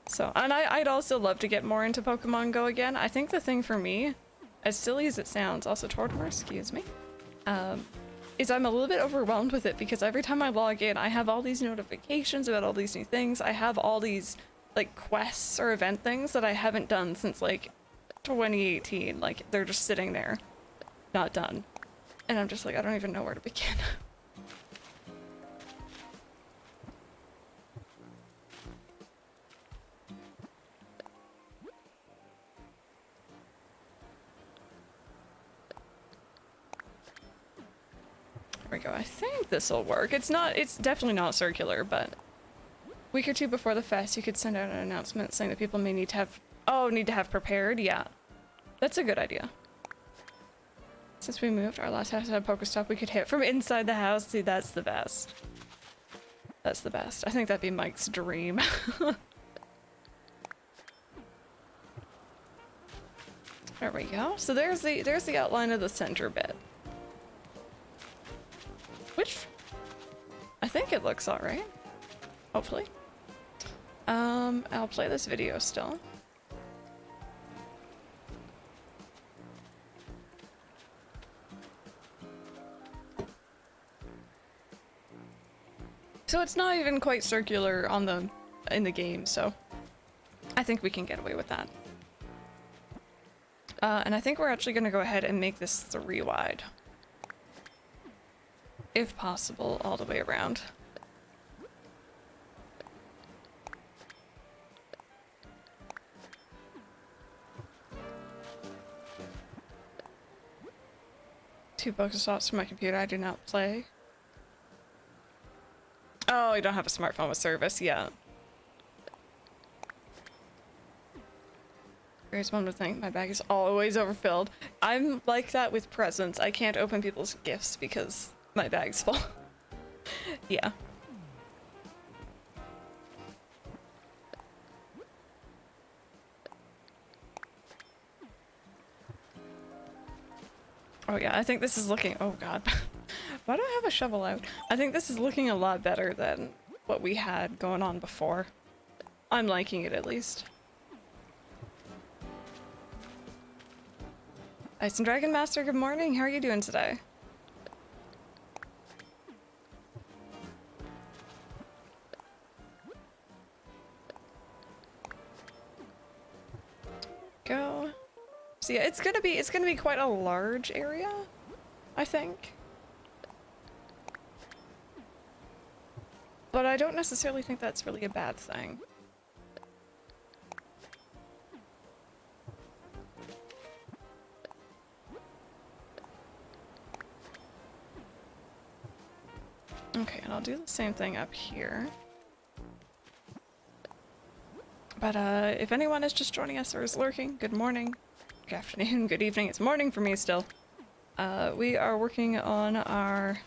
So, and I'd also love to get more into Pokemon Go again. I think the thing for me, as silly as it sounds, also Tortimer, excuse me, is I'm a little bit overwhelmed with it because every time I log in, I have all these notifications about all these new things. I have all these, like, quests or event things that I haven't done since, like, 2018. Like, they're just sitting there, not done. And I'm just like, I don't even know where to begin. There we go. I think this will work. It's definitely not circular, but a week or two before the fest, you could send out an announcement saying that people may need to have prepared. Yeah, that's a good idea. Since we moved, our last house had a Pokestop we could hit from inside the house. See, that's the best. That's the best. I think that'd be Mike's dream. There we go. So there's the outline of the center bit. Which, I think it looks alright. Hopefully. I'll play this video still. So it's not even quite circular in the game, so I think we can get away with that. And I think we're actually gonna go ahead and make this 3 wide. If possible, all the way around. Two Pokestops for my computer. I do not play. Oh, you don't have a smartphone with service. Yeah. Here's one more thing. My bag is always overfilled. I'm like that with presents. I can't open people's gifts because my bag's full. Yeah. Oh yeah, I think this is looking— oh god. Why do I have a shovel out? I think this is looking a lot better than what we had going on before. I'm liking it, at least. Ice and Dragon Master, good morning. How are you doing today? Go. So yeah, it's gonna be quite a large area. I think. But I don't necessarily think that's really a bad thing. Okay, and I'll do the same thing up here. But if anyone is just joining us or is lurking, good morning, good afternoon, good evening. It's morning for me still. We are working on our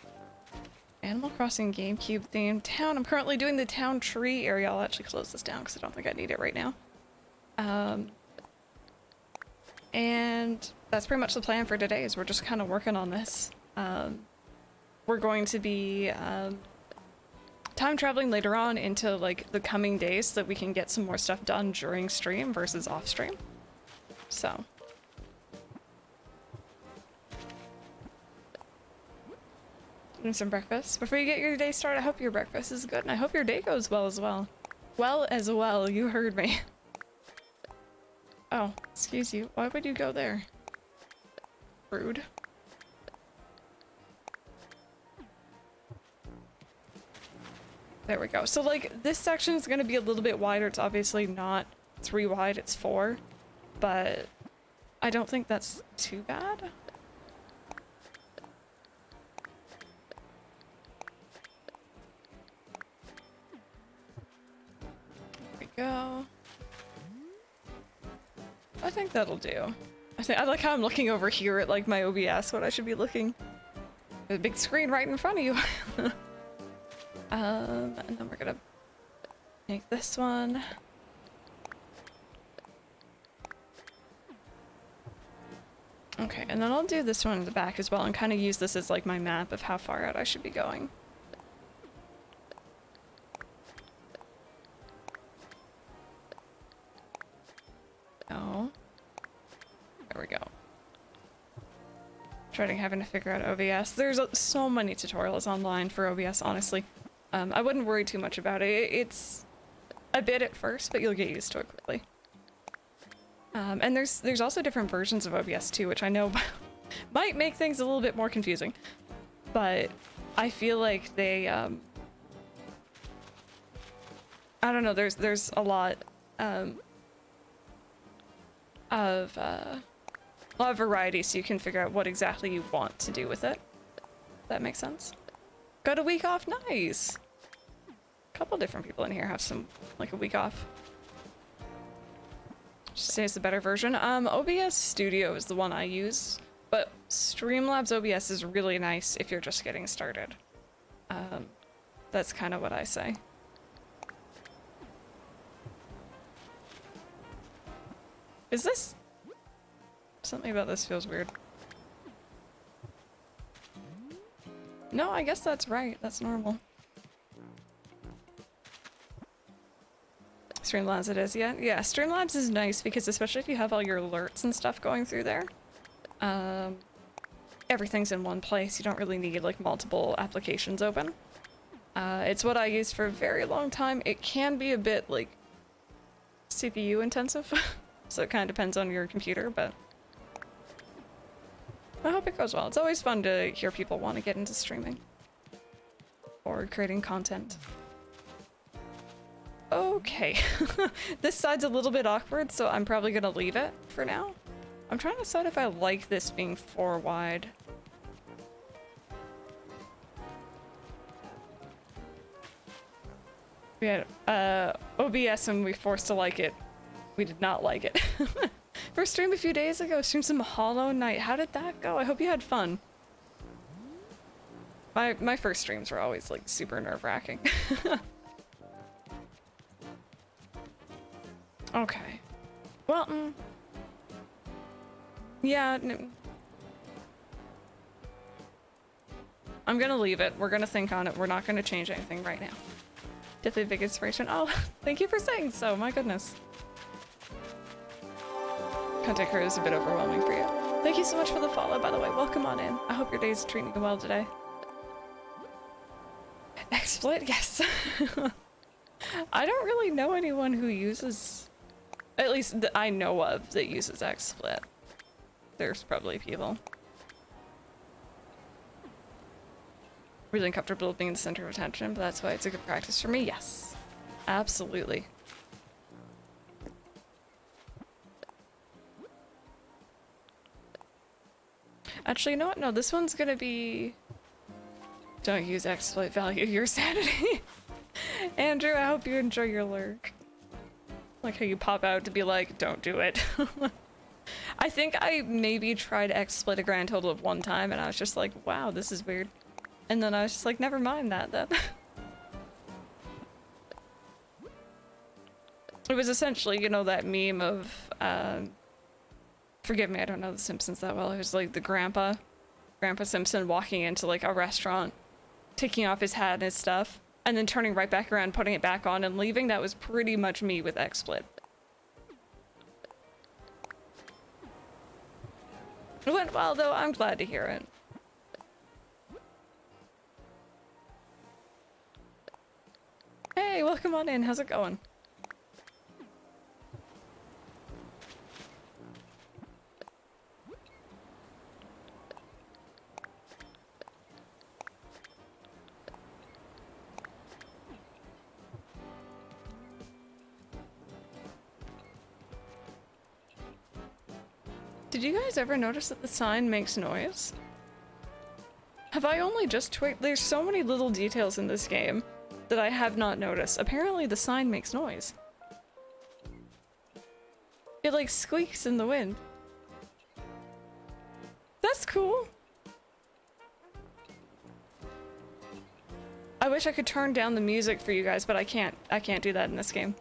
Animal Crossing GameCube themed town. I'm currently doing the town tree area. I'll actually close this down because I don't think I need it right now. And that's pretty much the plan for today, is we're just kind of working on this. We're going to be time traveling later on into like the coming days so that we can get some more stuff done during stream versus off stream. So. Doing some breakfast. Before you get your day started, I hope your breakfast is good and I hope your day goes well as well. Well as well, you heard me. Oh, excuse you. Why would you go there? Rude. There we go. So like this section is going to be a little bit wider. It's obviously not 3 wide, it's 4. But I don't think that's too bad. There we go. I think that'll do. I like how I'm looking over here at like my OBS when I should be looking at a big screen right in front of you. And then we're gonna make this one. Okay, and then I'll do this one in the back as well and kind of use this as like my map of how far out I should be going. Oh. There we go. Having to figure out OBS. There's so many tutorials online for OBS, honestly. I wouldn't worry too much about it. It's a bit at first, but you'll get used to it quickly. And there's also different versions of OBS too, which I know might make things a little bit more confusing. But I feel like they, I don't know, there's a lot of variety, so you can figure out what exactly you want to do with it. That makes sense. Got a week off, nice. A couple different people in here have like a week off. Just say it's the better version. OBS Studio is the one I use, but Streamlabs OBS is really nice if you're just getting started. That's kind of what I say. Is this... Something about this feels weird. No, I guess that's right. That's normal. Streamlabs it is, yeah. Yeah, Streamlabs is nice because especially if you have all your alerts and stuff going through there, everything's in one place. You don't really need like multiple applications open. It's what I used for a very long time. It can be a bit like CPU intensive, so it kind of depends on your computer, but I hope it goes well. It's always fun to hear people want to get into streaming or creating content. Okay, this side's a little bit awkward, so I'm probably gonna leave it for now. I'm trying to decide if I like this being 4 wide. We had OBS and we forced to like it. We did not like it. First stream a few days ago, streamed some Hollow Knight. How did that go? I hope you had fun. My first streams were always like super nerve-wracking. Okay. Well, yeah. I'm gonna leave it. We're gonna think on it. We're not gonna change anything right now. Definitely a big inspiration. Oh, thank you for saying so. My goodness. Content crew is a bit overwhelming for you. Thank you so much for the follow, by the way. Welcome on in. I hope your day's treating you well today. XSplit? Yes. I don't really know anyone who uses... At least that I know of that uses XSplit. There's probably people. really uncomfortable being the center of attention, but that's why it's a good practice for me. Yes, absolutely. Actually, you know what? No, this one's gonna be... Don't use exploit, value your sanity. Andrew, I hope you enjoy your lurk. Like how you pop out to be like, don't do it. I think I maybe tried exploit a grand total of 1 time and I was just like, wow, this is weird. And then I was just like, never mind that then. It was essentially, you know, that meme of, forgive me, I don't know The Simpsons that well. It was like the Grandpa Simpson walking into like a restaurant, taking off his hat and his stuff, and then turning right back around, putting it back on and leaving. That was pretty much me with XSplit. It went well though, I'm glad to hear it. Hey, welcome on in, how's it going? Did you guys ever notice that the sign makes noise? Have I only just twigged? There's so many little details in this game that I have not noticed. Apparently the sign makes noise. It like squeaks in the wind. That's cool. I wish I could turn down the music for you guys, but I can't do that in this game.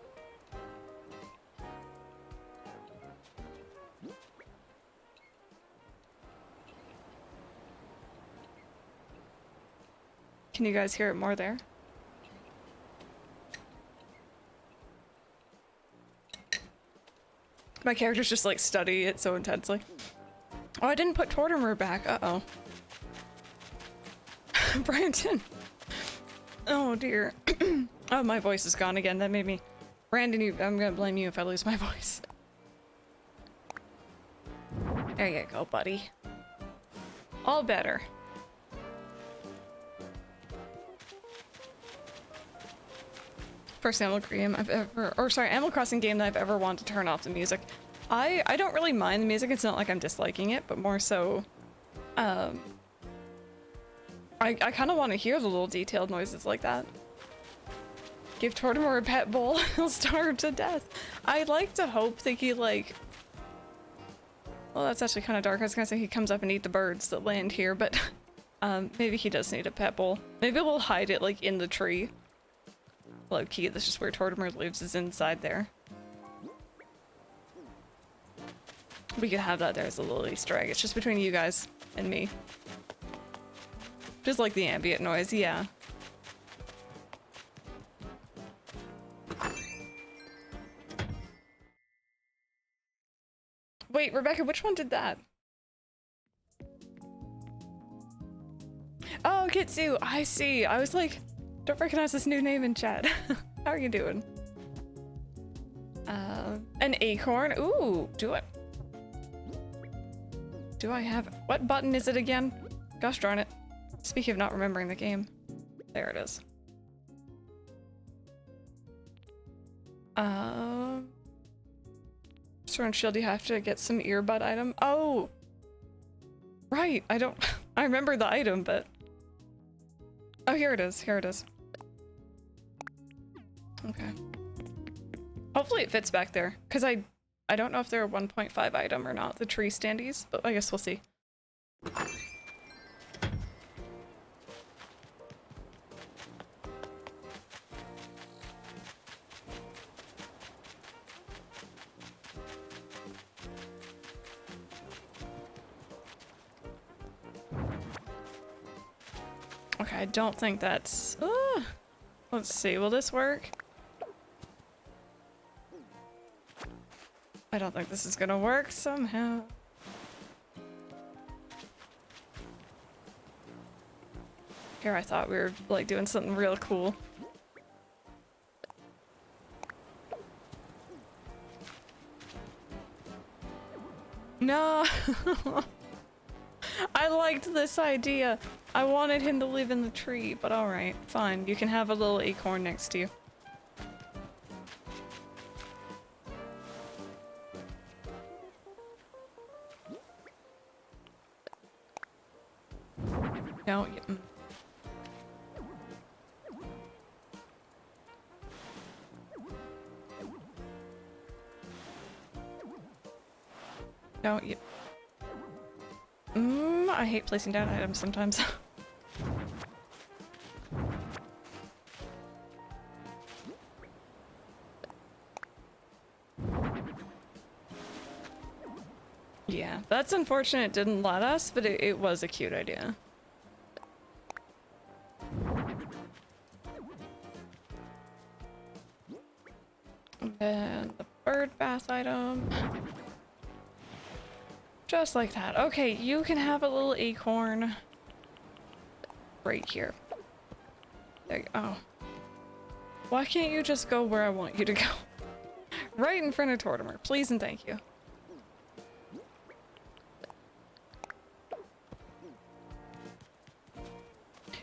Can you guys hear it more there? My characters just like study it so intensely. Oh, I didn't put Tortimer back. Uh-oh. Brandon. Oh dear. Oh, my voice is gone again. That made me... Brandon, I'm gonna blame you if I lose my voice. There you go, buddy. All better. First Animal Crossing game that I've ever wanted to turn off the music. I don't really mind the music, it's not like I'm disliking it, but more so, I kind of want to hear the little detailed noises like that. Give Tortimer a pet bull, he'll starve to death. I'd like to hope that he like... Well, that's actually kind of dark. I was gonna say he comes up and eat the birds that land here, but maybe he does need a pet bull. Maybe we'll hide it like in the tree. Low key, that's just where Tortimer lives, is inside there. We could have that there as a little Easter egg. It's just between you guys and me. Just like the ambient noise, yeah. Wait, Rebecca, which one did that? Oh, Kitsu, I see. I was like, don't recognize this new name in chat. How are you doing? An acorn. Ooh, do it. Do I have... What button is it again? Gosh darn it. Speaking of not remembering the game. There it is. Sword and shield, you have to get some earbud item. Oh! Right, I don't... I remember the item, but... Oh, here it is. Here it is. Okay. Hopefully it fits back there, because I don't know if they're a 1.5 item or not, the tree standees, but I guess we'll see. Okay, I don't think that's... let's see, will this work? I don't think this is gonna work somehow. Here, I thought we were like doing something real cool. No! I liked this idea. I wanted him to live in the tree, but alright, fine. You can have a little acorn next to you. No, no, I hate placing down items sometimes. Yeah, that's unfortunate it didn't let us, but it was a cute idea. And then the bird bath item. Just like that. Okay, you can have a little acorn right here. There you go. Oh. Why can't you just go where I want you to go? Right in front of Tortimer, please and thank you.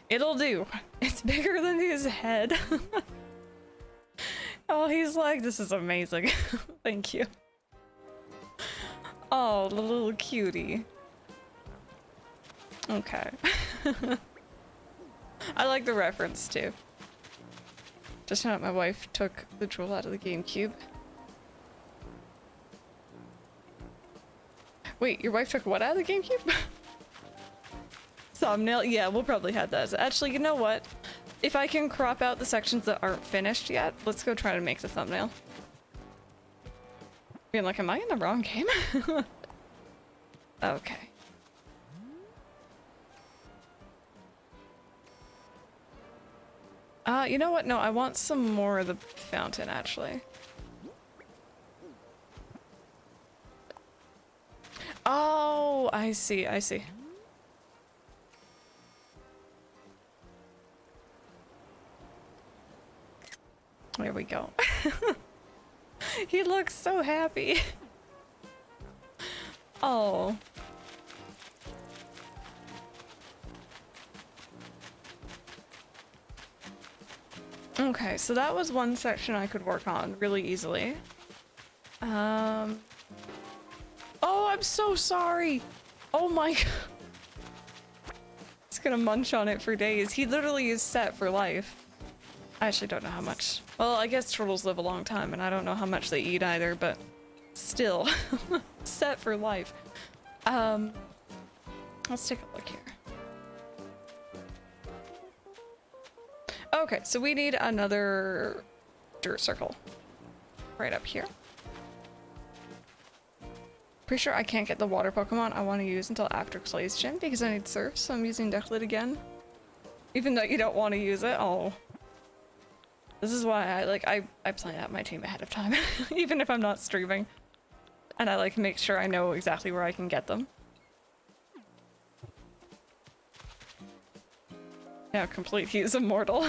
It'll do. It's bigger than his head. Oh, he's like, this is amazing. Thank you. Oh, the little cutie. Okay. I like the reference too. Just now my wife took the jewel out of the GameCube. Wait, your wife took what out of the GameCube? Thumbnail? Yeah, we'll probably have that. Actually, you know what? If I can crop out the sections that aren't finished yet, let's go try to make the thumbnail. Being like, am I in the wrong game? Okay. You know what? No, I want some more of the fountain, actually. Oh, I see, I see. There we go. He looks so happy. Oh. Okay, so that was one section I could work on really easily. Oh, I'm so sorry. Oh my god. He's gonna munch on it for days. He literally is set for life. I actually don't know how much. Well, I guess turtles live a long time, and I don't know how much they eat either, but still. Set for life. Let's take a look here. Okay, so we need another dirt circle. Right up here. Pretty sure I can't get the water Pokemon I want to use until after Clay's gym because I need Surf, so I'm using Decklid again. Even though you don't want to use it. Oh. This is why I plan out my team ahead of time, even if I'm not streaming. And I like make sure I know exactly where I can get them. Now complete, he is immortal.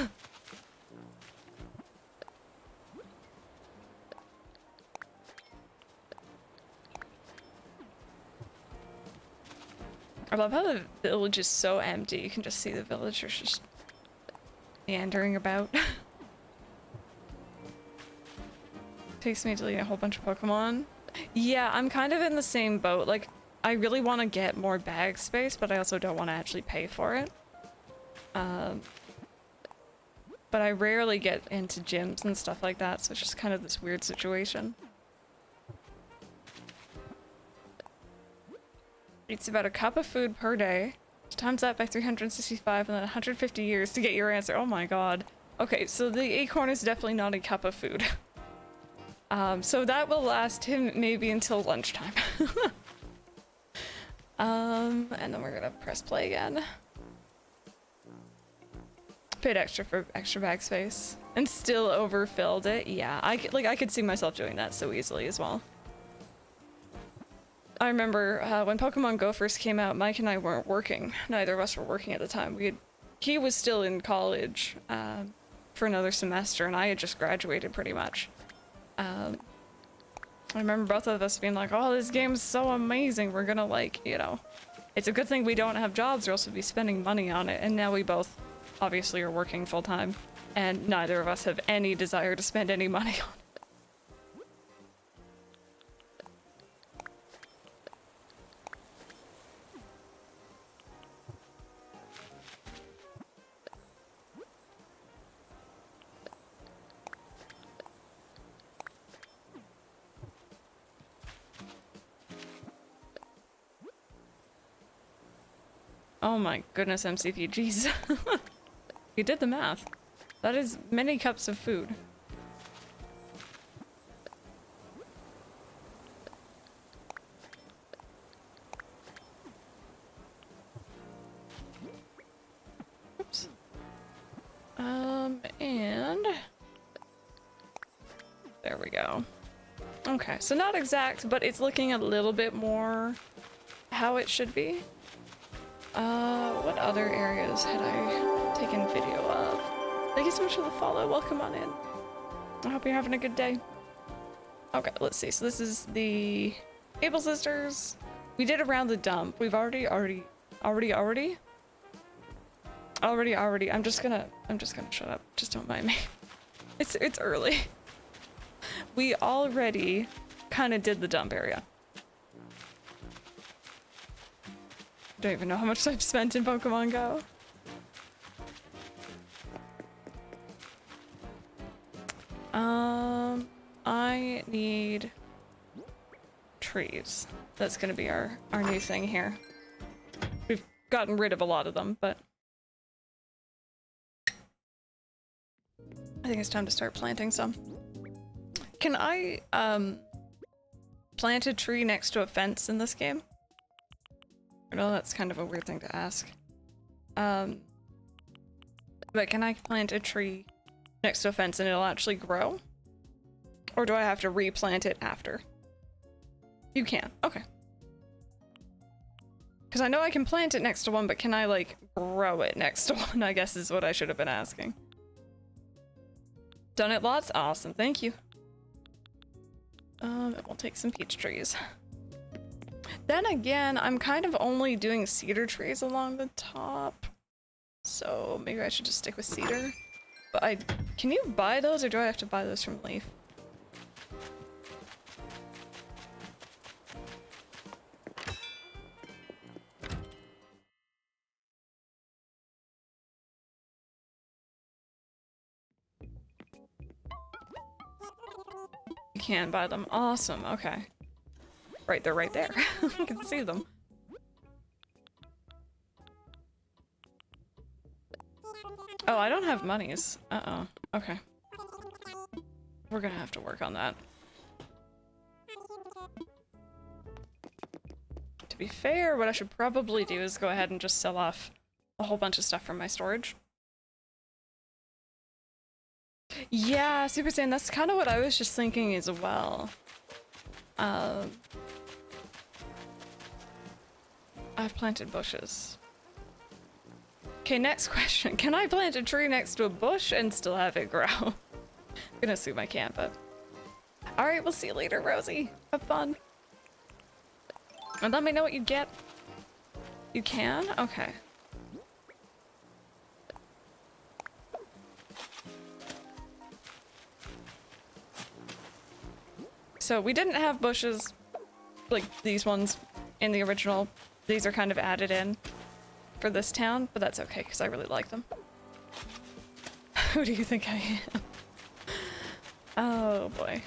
I love how the village is so empty. You can just see the villagers just meandering about. Takes me deleting a whole bunch of Pokemon. Yeah, I'm kind of in the same boat. Like, I really want to get more bag space, but I also don't want to actually pay for it. But I rarely get into gyms and stuff like that, so it's just kind of this weird situation. Eats about a cup of food per day. Times that by 365 and then 150 years to get your answer. Oh my god. Okay, so the acorn is definitely not a cup of food. So that will last him maybe until lunchtime. And then we're gonna press play again. Paid extra for extra bag space and still overfilled it. Yeah, I could see myself doing that so easily as well. I remember when Pokemon Go first came out, Mike and I weren't working. Neither of us were working at the time. He was still in college for another semester, and I had just graduated pretty much. I remember both of us being like, oh, this game's so amazing. We're gonna, like, you know, It's a good thing we don't have jobs, or else we'd be spending money on it. And now we both obviously are working full time, and neither of us have any desire to spend any money on it. Oh my goodness, MCP, jeez. You did the math. That is many cups of food. Oops. And... there we go. Okay, so not exact, but it's looking a little bit more how it should be. What other areas had I taken video of? Thank you so much for the follow. Welcome on in. I hope you're having a good day. Okay, let's see. So this is the Able Sisters. We did around the dump. We've already. I'm just gonna shut up. Just don't mind me. It's early. We already kind of did the dump area. Don't even know how much I've spent in Pokemon Go. I need trees. That's gonna be our new thing here. We've gotten rid of a lot of them, but I think it's time to start planting some. Can I plant a tree next to a fence in this game? I know that's kind of a weird thing to ask. But can I plant a tree next to a fence and it'll actually grow? Or do I have to replant it after? You can, okay. Because I know I can plant it next to one, but can I, like, grow it next to one, I guess is what I should have been asking. Done it lots? Awesome, thank you. And we'll take some peach trees. Then again, I'm kind of only doing cedar trees along the top. So maybe I should just stick with cedar. But can you buy those, or do I have to buy those from Leaf? You can buy them. Awesome, okay. Right, they're right there. I can see them. Oh, I don't have monies. Uh-oh. Okay. We're gonna have to work on that. To be fair, what I should probably do is go ahead and just sell off a whole bunch of stuff from my storage. Yeah, Super Saiyan, that's kind of what I was just thinking as well. I've planted bushes. Okay, next question. Can I plant a tree next to a bush and still have it grow? I'm gonna assume I can't, but... Alright, we'll see you later, Rosie. Have fun. And let me know what you get. You can? Okay. So we didn't have bushes like these ones in the original. These are kind of added in for this town, but that's okay because I really like them. Who do you think I am? Oh boy.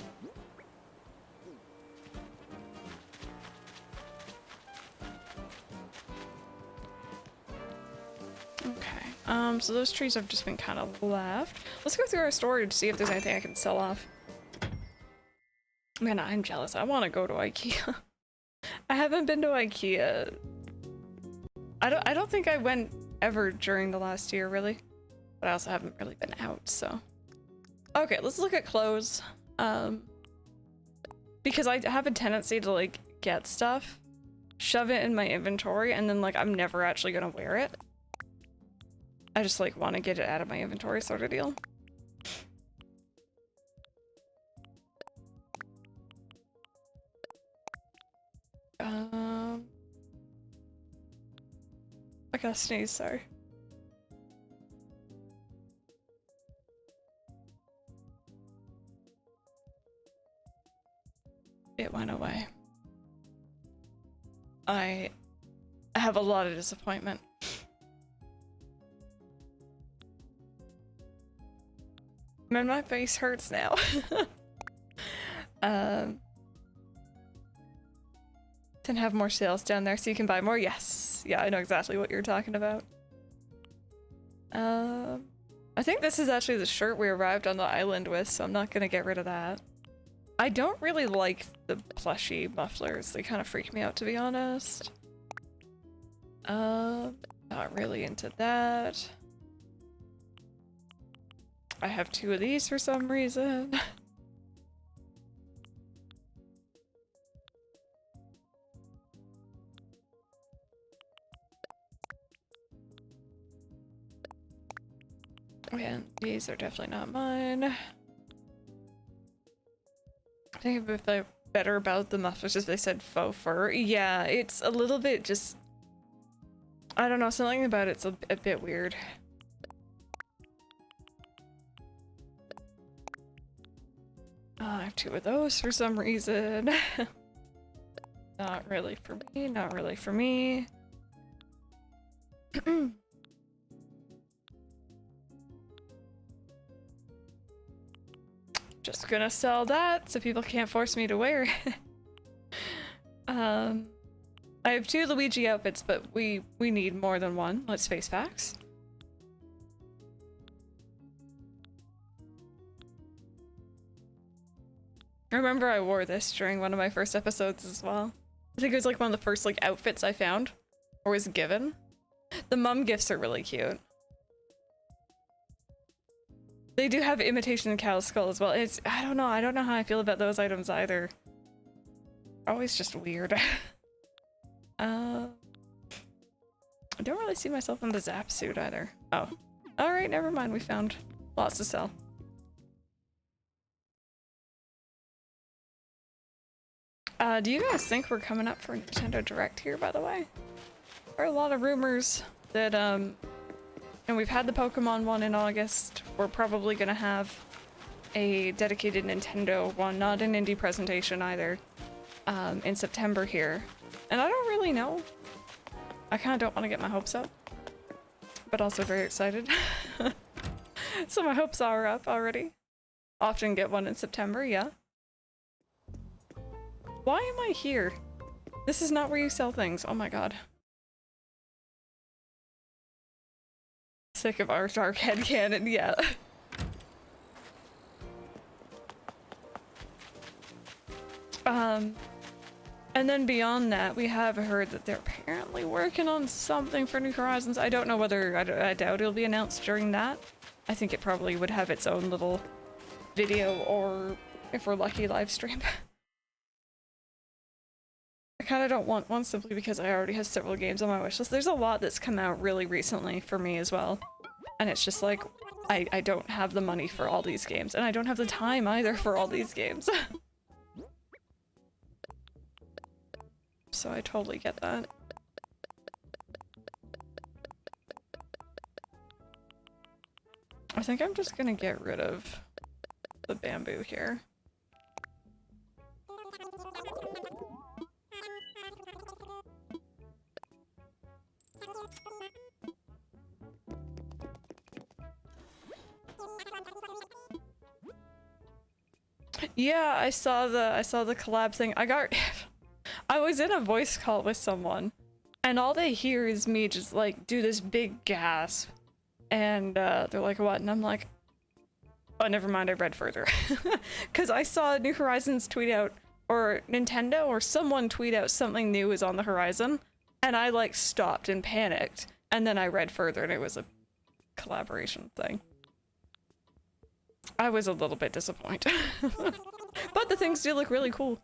Okay, so those trees have just been kind of left. Let's go through our storage to see if there's anything I can sell off. Man, I'm jealous. I want to go to IKEA. I haven't been to IKEA. I don't think I went ever during the last year, really. But I also haven't really been out, so. Okay, let's look at clothes. Because I have a tendency to, like, get stuff, shove it in my inventory, and then, like, I'm never actually gonna wear it. I just, like, want to get it out of my inventory sort of deal. got a sneeze, sorry. It went away. I have a lot of disappointment. Man, my face hurts now. Then have more sales down there so you can buy more. Yes. Yeah, I know exactly what you're talking about. I think this is actually the shirt we arrived on the island with, so I'm not gonna get rid of that. I don't really like the plushy mufflers. They kind of freak me out, to be honest. Not really into that. I have 2 of these for some reason. Yeah, these are definitely not mine. I think if they're better about the mufflers if they said faux fur. Yeah, it's a little bit just... I don't know, something about it's a bit weird. I have 2 of those for some reason. Not really for me, not really for me. Just gonna sell that so people can't force me to wear it. I have 2 Luigi outfits, but we need more than one. Let's face facts. I remember I wore this during one of my first episodes as well. I think it was like one of the first like outfits I found or was given. The mum gifts are really cute. They do have imitation cow skull as well. It's I don't know how I feel about those items either. Always just weird. I don't really see myself in the Zap suit either. Oh. Alright, never mind, we found lots to sell. Do you guys think we're coming up for Nintendo Direct here, by the way? There are a lot of rumors that, and we've had the Pokemon one in August. We're probably gonna have a dedicated Nintendo one, not an indie presentation either, in September here. And I don't really know. I kind of don't want to get my hopes up, but also very excited. So my hopes are up already. Often get one in September, yeah. Why am I here? This is not where you sell things. Oh my god. Sick of our dark headcanon, yeah. And then beyond that, we have heard that they're apparently working on something for New Horizons. I don't know whether, I doubt it'll be announced during that. I think it probably would have its own little video or, if we're lucky, live stream. I kind of don't want one simply because I already have several games on my wishlist. There's a lot that's come out really recently for me as well. And it's just like, I don't have the money for all these games. And I don't have the time either for all these games. So I totally get that. I think I'm just gonna get rid of the bamboo here. Yeah, I saw the collab thing. I was in a voice call with someone, and all they hear is me just like do this big gasp, and they're like, "What?" And I'm like, "Oh, never mind. I read further," because I saw New Horizons tweet out, or Nintendo or someone tweet out something new is on the horizon, and I like stopped and panicked, and then I read further, and it was a collaboration thing. I was a little bit disappointed. But the things do look really cool.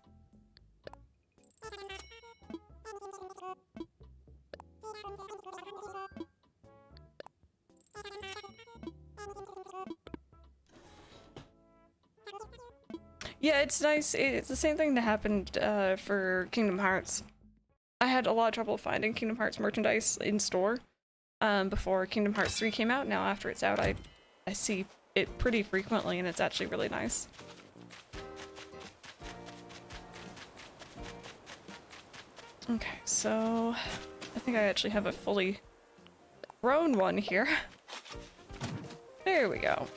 Yeah, it's nice. It's the same thing that happened for Kingdom Hearts. I had a lot of trouble finding Kingdom Hearts merchandise in store, before Kingdom Hearts 3 came out. Now after it's out, I see it pretty frequently, and it's actually really nice. Okay, so I think I actually have a fully grown one here. There we go.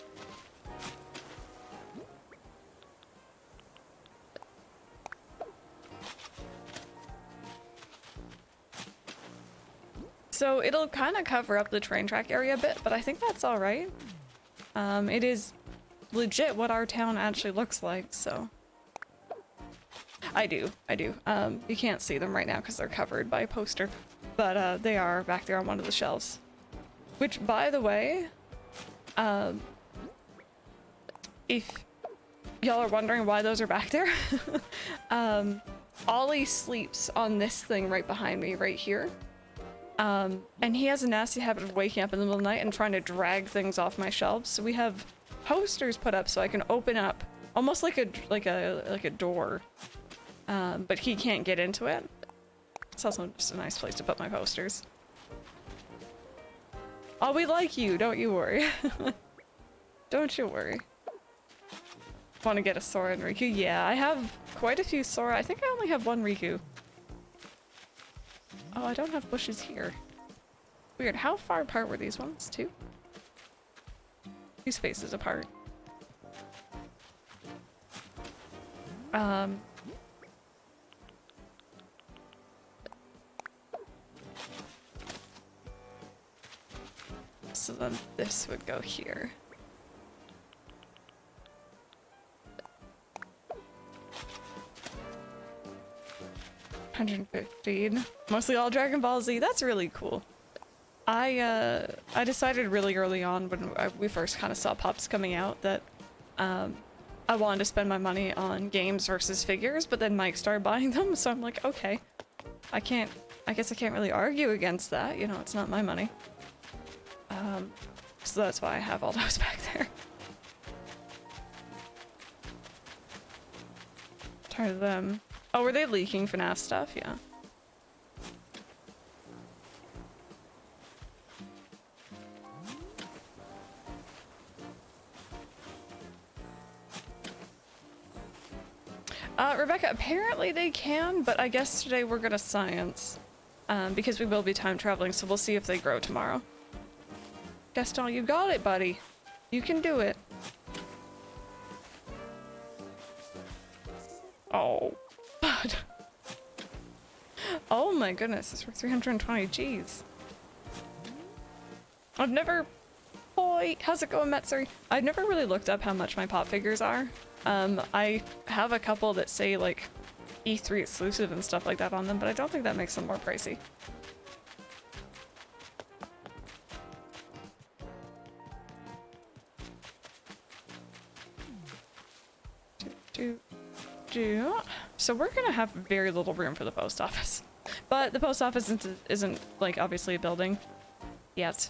So it'll kind of cover up the train track area a bit, but I think that's all right. It is legit what our town actually looks like, so. I do. You can't see them right now because they're covered by a poster, but they are back there on one of the shelves. Which, by the way, if y'all are wondering why those are back there, Ollie sleeps on this thing right behind me, right here. And he has a nasty habit of waking up in the middle of the night and trying to drag things off my shelves. So we have posters put up so I can open up almost like a door. But he can't get into it. It's also just a nice place to put my posters. Oh, we like you, don't you worry. Don't you worry. Want to get a Sora and Riku? Yeah, I have quite a few Sora. I think I only have one Riku. Oh, I don't have bushes here. Weird. How far apart were these ones? 2? 2 spaces apart. So then this would go here. $115. Mostly all Dragon Ball Z. That's really cool. I decided really early on when we first kind of saw Pops coming out that I wanted to spend my money on games versus figures, but then Mike started buying them, so I'm like, okay. I guess I can't really argue against that, you know, it's not my money. So that's why I have all those back there. Tired of them. Oh, were they leaking FNAF stuff? Yeah. Rebecca, apparently they can, but I guess today we're gonna science. Because we will be time traveling, so we'll see if they grow tomorrow. Gaston, you got it, buddy. You can do it. Oh, bud. Oh my goodness, this worth 320 G's. I've never... Boy, how's it going, Metsuri? I've never really looked up how much my pop figures are. I have a couple that say like E3 exclusive and stuff like that on them, but I don't think that makes them more pricey. So we're gonna have very little room for the post office, but the post office isn't like obviously a building yet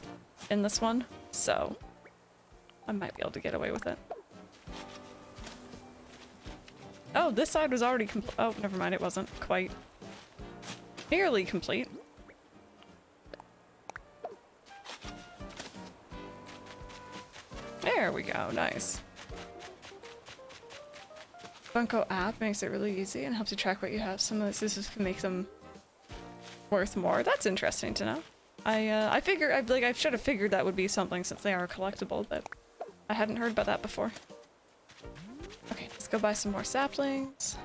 in this one, so I might be able to get away with it. Oh, this side was already complete. Oh, never mind, it wasn't quite. Nearly complete. There we go, nice. Funko app makes it really easy and helps you track what you have. Some of this can make them worth more. That's interesting to know. I figured I should have figured that would be something since they are collectible, but I hadn't heard about that before. Okay, let's go buy some more saplings.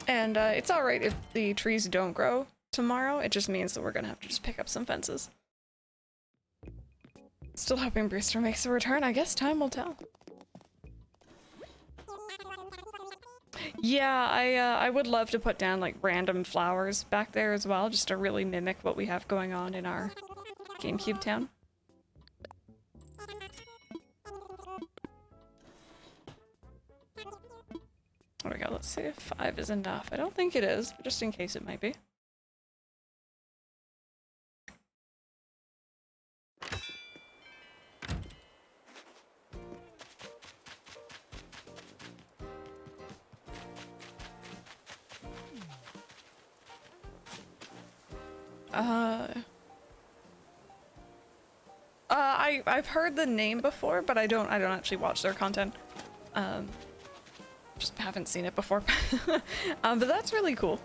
And it's all right if the trees don't grow tomorrow. It just means that we're gonna have to just pick up some fences. Still hoping Brewster makes a return. I guess time will tell. Yeah, I would love to put down like random flowers back there as well, just to really mimic what we have going on in our GameCube town. There we go. Let's see if 5 is enough. I don't think it is, but just in case it might be. I've heard the name before, but I don't actually watch their content. Just haven't seen it before. But that's really cool.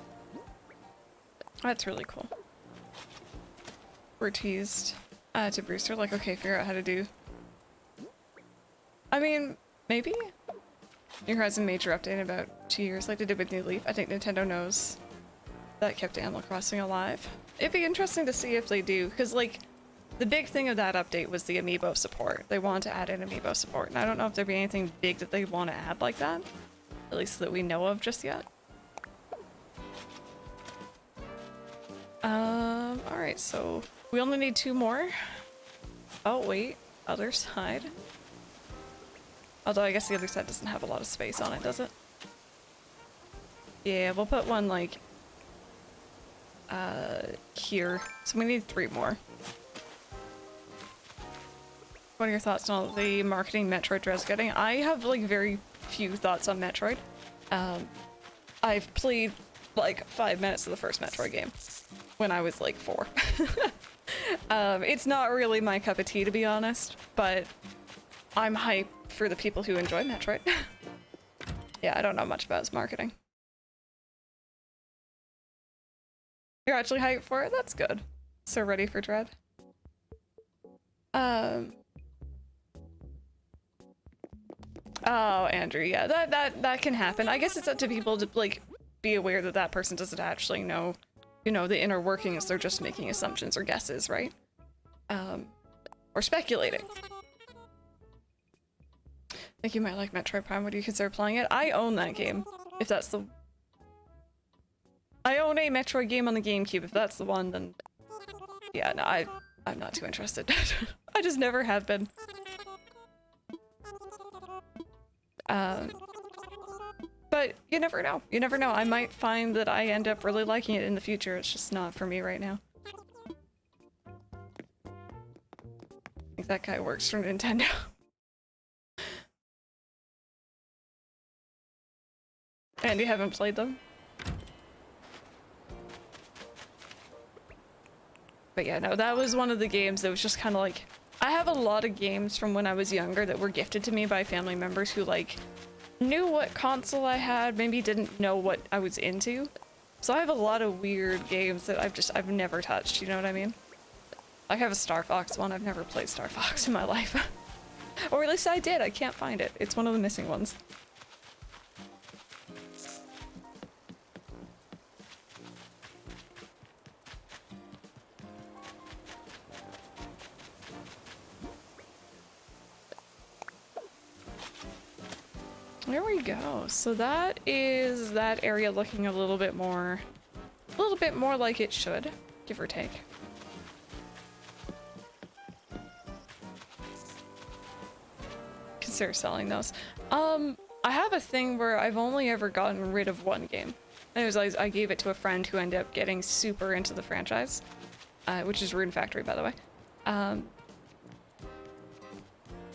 That's really cool. We're teased to Brewster, like, okay, figure out how to do. I mean, maybe? New has a major update in about 2 years, like they did with New Leaf. I think Nintendo knows that kept Animal Crossing alive. It'd be interesting to see if they do, because, like, the big thing of that update was the amiibo support. They wanted to add in amiibo support, and I don't know if there'd be anything big that they want to add like that. At least that we know of just yet. Alright, so we only need 2 more. Oh, wait. Other side. Although I guess the other side doesn't have a lot of space on it, does it? Yeah, we'll put one, like, here. So we need 3 more. What are your thoughts on all the marketing Metroid Dread's getting? I have, like, very few thoughts on Metroid. I've played, like, 5 minutes of the first Metroid game when I was, like, 4. It's not really my cup of tea, to be honest, but I'm hyped for the people who enjoy Metroid. Yeah, I don't know much about its marketing. You're actually hyped for it? That's good. So ready for Dread. Oh, Andrew, yeah, that can happen. I guess it's up to people to, like, be aware that that person doesn't actually know, you know, the inner workings. They're just making assumptions or guesses, right? Or speculating. I think you might like Metroid Prime. Would you consider playing it? I own that game, if that's the... I own a Metroid game on the GameCube. If that's the one, then... Yeah, no, I'm not too interested. I just never have been. But you never know. You never know. I might find that I end up really liking it in the future. It's just not for me right now. I think that guy works for Nintendo. And you haven't played them? But yeah, no, that was one of the games that was just kind of like... I have a lot of games from when I was younger that were gifted to me by family members who, like, knew what console I had, maybe didn't know what I was into. So I have a lot of weird games that I've never touched, you know what I mean? I have a Star Fox one. I've never played Star Fox in my life. Or at least I did. I can't find it. It's one of the missing ones. There we go. So that is that area looking a little bit more like it should, give or take. Consider selling those. I have a thing where I've only ever gotten rid of one game. And it was I gave it to a friend who ended up getting super into the franchise, which is Rune Factory, by the way.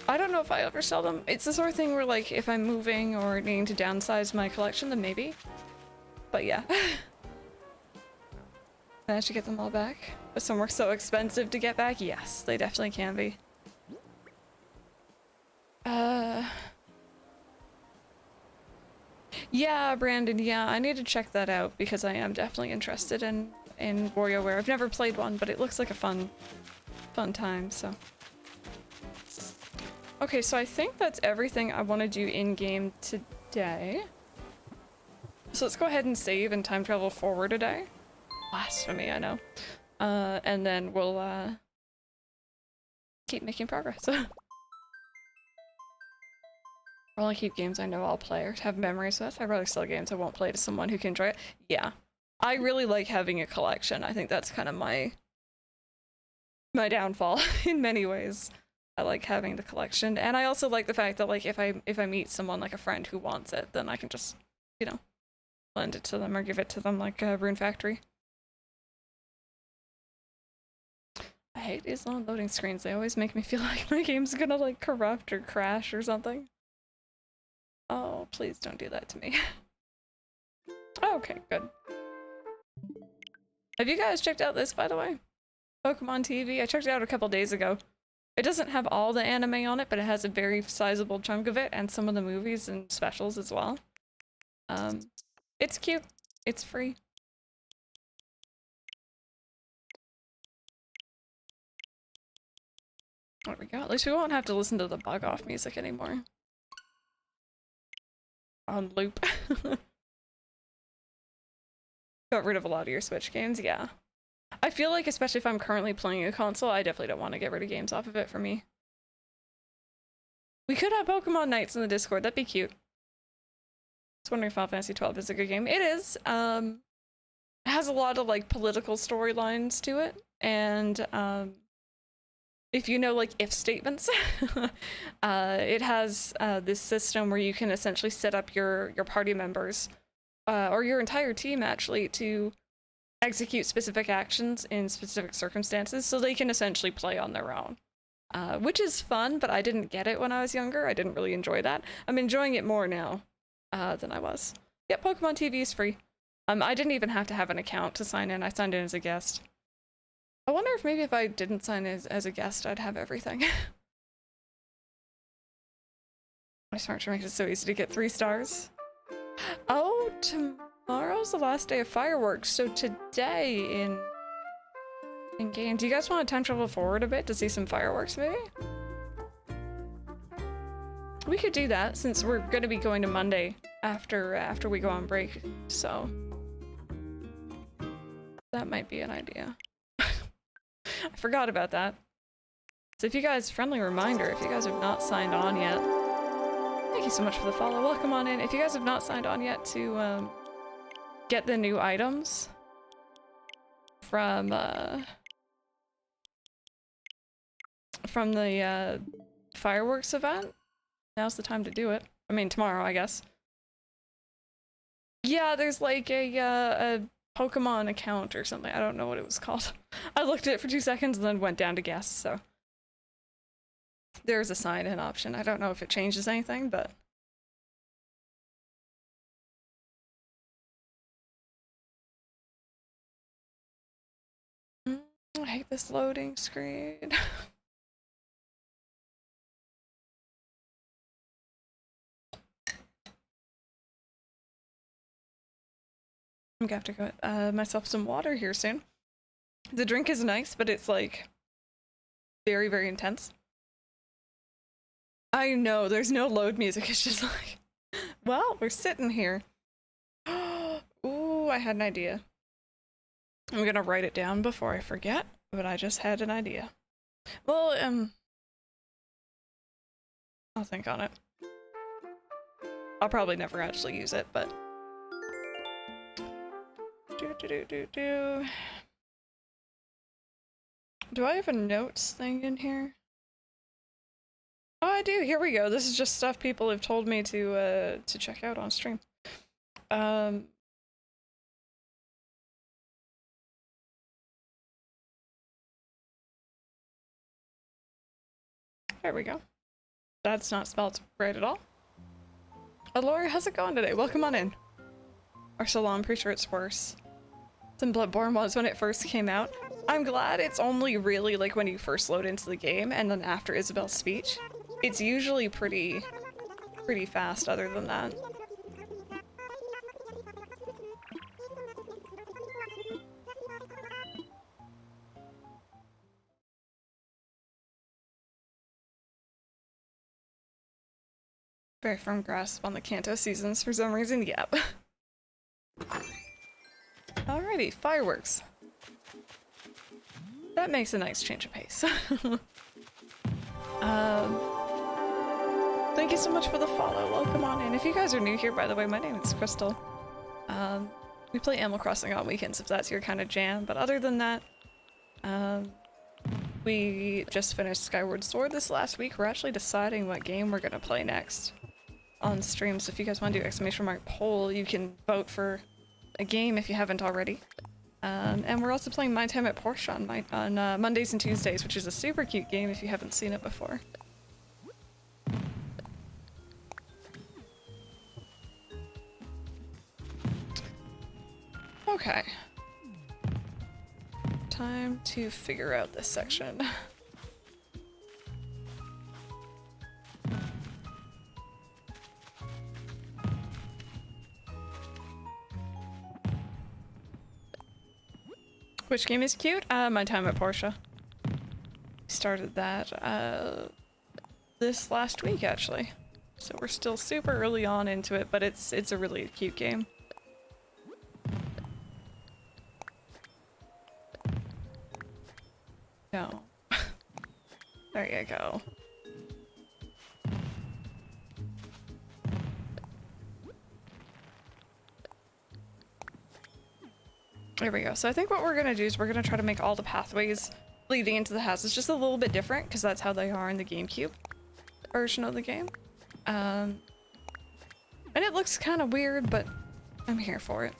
I don't know if I ever sell them. It's the sort of thing where, like, if I'm moving or needing to downsize my collection, then maybe. But yeah. Managed to get them all back. But some were so expensive to get back. Yes, they definitely can be. Yeah, Brandon, yeah, I need to check that out because I am definitely interested in WarioWare. I've never played one, but it looks like a fun time, so. Okay, so I think that's everything I want to do in-game today. So let's go ahead and save and time travel forward a day. Blasphemy, I know. And then we'll, keep making progress. I'll only keep games I know I'll play or have memories with. I'd rather sell games I won't play to someone who can enjoy it. Yeah. I really like having a collection. I think that's kind of my downfall in many ways. I like having the collection, and I also like the fact that, like, if I meet someone, like a friend who wants it, then I can just, you know, lend it to them or give it to them, like Rune Factory. I hate these long loading screens. They always make me feel like my game's gonna, like, corrupt or crash or something. Oh, please don't do that to me. Okay, good. Have you guys checked out this, by the way? Pokemon TV? I checked it out a couple days ago. It doesn't have all the anime on it, but it has a very sizable chunk of it, and some of the movies and specials as well. It's cute. It's free. There we go. At least we won't have to listen to the bug off music anymore. On loop. Got rid of a lot of your Switch games, yeah. I feel like, especially if I'm currently playing a console, I definitely don't want to get rid of games off of it for me. We could have Pokemon nights in the Discord, that'd be cute. I was wondering if Final Fantasy XII is a good game. It is. It has a lot of like political storylines to it, and if you know like if statements, it has this system where you can essentially set up your party members or your entire team actually to execute specific actions in specific circumstances, so they can essentially play on their own. Which is fun, but I didn't get it when I was younger. I didn't really enjoy that. I'm enjoying it more now than I was. Yep, Pokemon TV is free. I didn't even have to have an account to sign in. I signed in as a guest. I wonder if maybe if I didn't sign in as a guest, I'd have everything. My smart makes it so easy to get 3 stars. Oh, tomorrow's the last day of fireworks, so today in game. Do you guys want to time travel forward a bit to see some fireworks, maybe? We could do that since we're going to be going to Monday after we go on break, so that might be an idea. I forgot about that. So if you guys, friendly reminder, if you guys have not signed on yet, thank you so much for the follow. Welcome on in. If you guys have not signed on yet to get the new items from the fireworks event, now's the time to do it. I mean, tomorrow, I guess. Yeah, there's like a Pokemon account or something. I don't know what it was called. I looked at it for 2 seconds and then went down to guests, so. There's a sign-in option. I don't know if it changes anything, but. I hate this loading screen. I'm gonna have to go myself some water here soon. The drink is nice, but it's like very, very intense. I know, there's no load music. It's just like, well, we're sitting here. Ooh, I had an idea. I'm gonna write it down before I forget, but I just had an idea. Well, I'll think on it. I'll probably never actually use it, but. Do I have a notes thing in here? Oh, I do. Here we go. This is just stuff people have told me to check out on stream. There we go. That's not spelled right at all. Oh, Lori, how's it going today? Welcome on in. Arcelon, I'm pretty sure it's worse than Bloodborne was when it first came out. I'm glad it's only really like when you first load into the game and then after Isabel's speech. It's usually pretty fast other than that. Very firm grasp on the Kanto seasons for some reason, yep. Alrighty, fireworks. That makes a nice change of pace. Thank you so much for the follow. Welcome on in. If you guys are new here, by the way, my name is Crystal. We play Animal Crossing on weekends if that's your kind of jam, but other than that, we just finished Skyward Sword this last week. We're actually deciding what game we're gonna play next on stream, so if you guys want to do ! Poll, you can vote for a game if you haven't already. And we're also playing My Time at Portia on Mondays and Tuesdays, which is a super cute game if you haven't seen it before. Okay. time to figure out this section. Which game is cute? My time at Portia. Started that this last week actually. So we're still super early on into it, but it's a really cute game. No. There you go. There we go. So I think what we're gonna do is we're gonna try to make all the pathways leading into the houses just a little bit different, because that's how they are in the GameCube version of the game. And it looks kind of weird, but I'm here for it.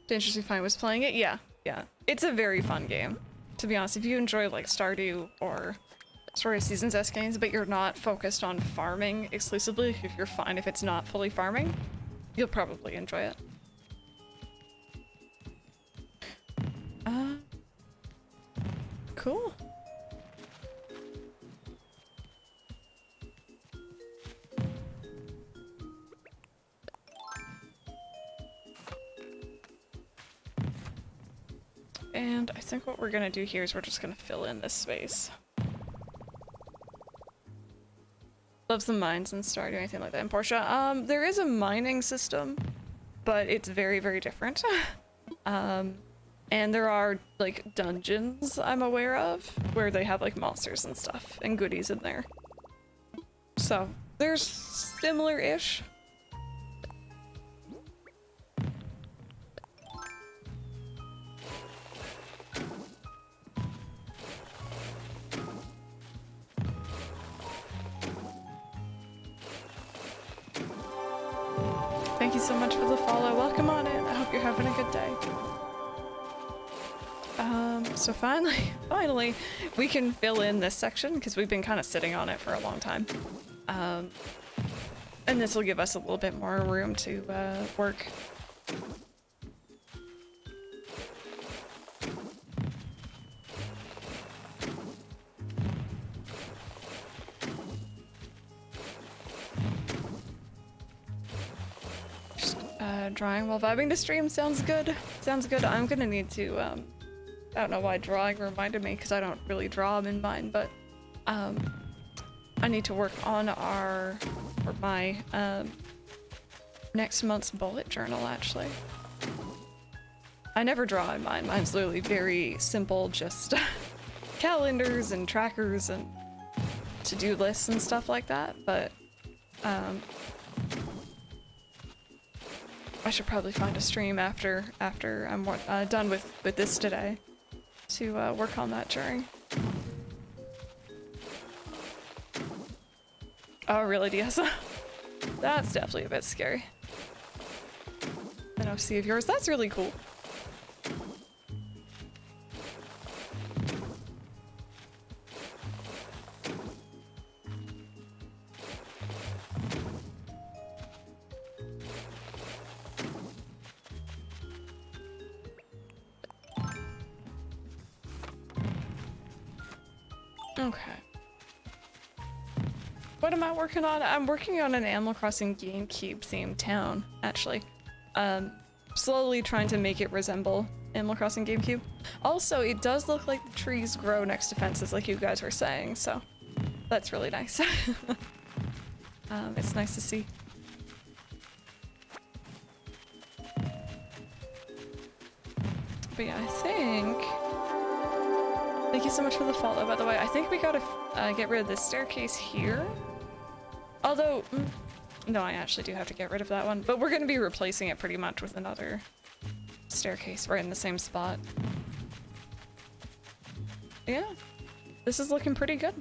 Dangerously Fine was playing it? Yeah. It's a very fun game. To be honest, if you enjoy like Stardew or Story of Seasons-esque games, but you're not focused on farming exclusively, if you're fine if it's not fully farming, you'll probably enjoy it. Cool. And I think what we're gonna do here is we're just gonna fill in this space. Loves the mines and Stardew or anything like that in Portia. There is a mining system, but it's very, very different. And there are like dungeons I'm aware of where they have like monsters and stuff and goodies in there. So there's similar-ish. Thank you so much for the follow. Welcome on in. I hope you're having a good day. So finally, we can fill in this section because we've been kind of sitting on it for a long time. And this will give us a little bit more room to work. Just drawing while vibing to stream sounds good. Sounds good. I'm gonna need to I don't know why drawing reminded me because I don't really draw them in mine, but I need to work on my next month's bullet journal actually. I never draw in mine. Mine's literally very simple, just calendars and trackers and to-do lists and stuff like that, but I should probably find a stream after I'm done with this today to work on that during. Oh, really, DS? That's definitely a bit scary. An OC of yours. That's really cool. Okay. What am I working on? I'm working on an Animal Crossing GameCube themed town, actually. Slowly trying to make it resemble Animal Crossing GameCube. Also, it does look like the trees grow next to fences like you guys were saying, so that's really nice. It's nice to see. But yeah, I think... Thank you so much for the follow, by the way. I think we gotta get rid of this staircase here. Although, no, I actually do have to get rid of that one. But we're gonna be replacing it pretty much with another staircase right in the same spot. Yeah, this is looking pretty good.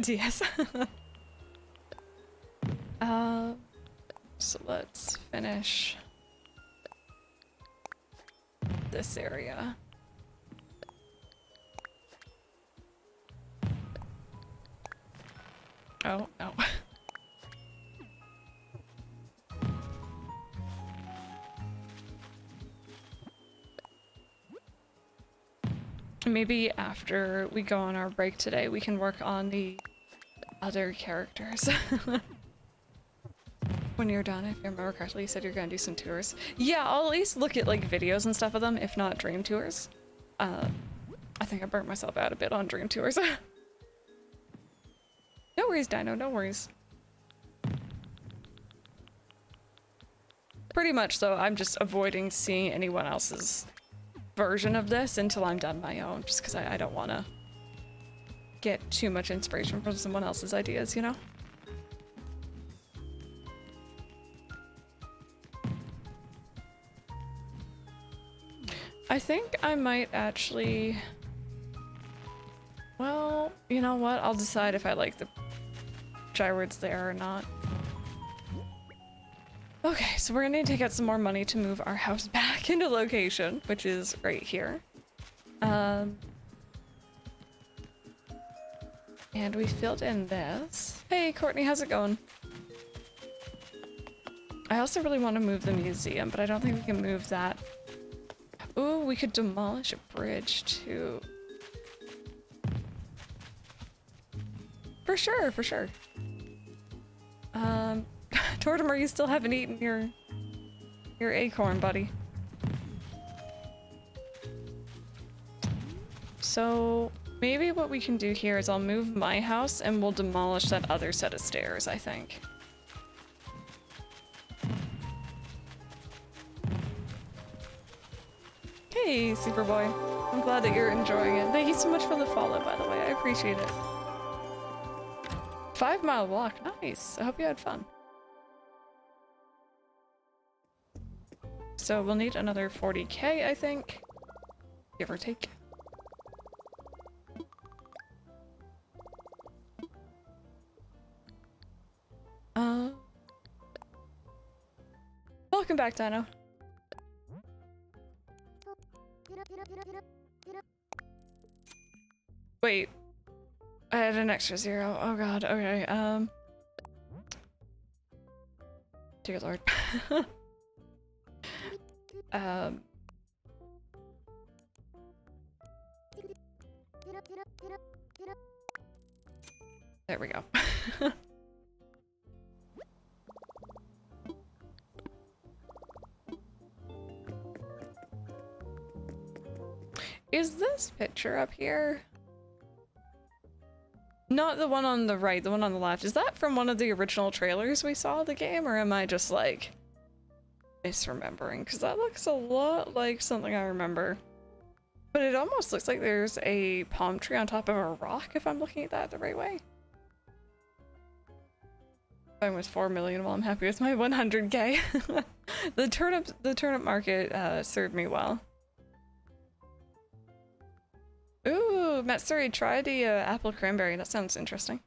DS. So let's finish this area. Oh, no. Maybe after we go on our break today, we can work on the other characters. When you're done, if I remember correctly, you said you're gonna do some tours. Yeah, I'll at least look at like videos and stuff of them, if not dream tours. I think I burnt myself out a bit on dream tours. No worries, Dino, no worries. Pretty much though, I'm just avoiding seeing anyone else's version of this until I'm done my own, just because I don't want to get too much inspiration from someone else's ideas, you know? I think I might actually... Well, you know what? I'll decide if I like the Skywards there or not. Okay, so we're gonna need to get some more money to move our house back into location, which is right here. And we filled in this. Hey, Courtney, how's it going? I also really want to move the museum, but I don't think we can move that. Ooh, we could demolish a bridge too. For sure, for sure. Tortimer, you still haven't eaten your acorn, buddy. So maybe what we can do here is I'll move my house and we'll demolish that other set of stairs, I think. Hey, Superboy. I'm glad that you're enjoying it. Thank you so much for the follow, by the way. I appreciate it. 5 mile walk. Nice. I hope you had fun. So we'll need another 40k, I think. Give or take. Welcome back, Dino. Wait. I had an extra 0. Oh god, okay, dear lord. There we go. Is this picture up here? Not the one on the right, the one on the left. Is that from one of the original trailers we saw of the game, or am I just like misremembering? Because that looks a lot like something I remember. But it almost looks like there's a palm tree on top of a rock, if I'm looking at that the right way. I'm with 4 million while I'm happy with my 100k. The turnip market served me well. Ooh, Matsuri, try the apple cranberry. That sounds interesting.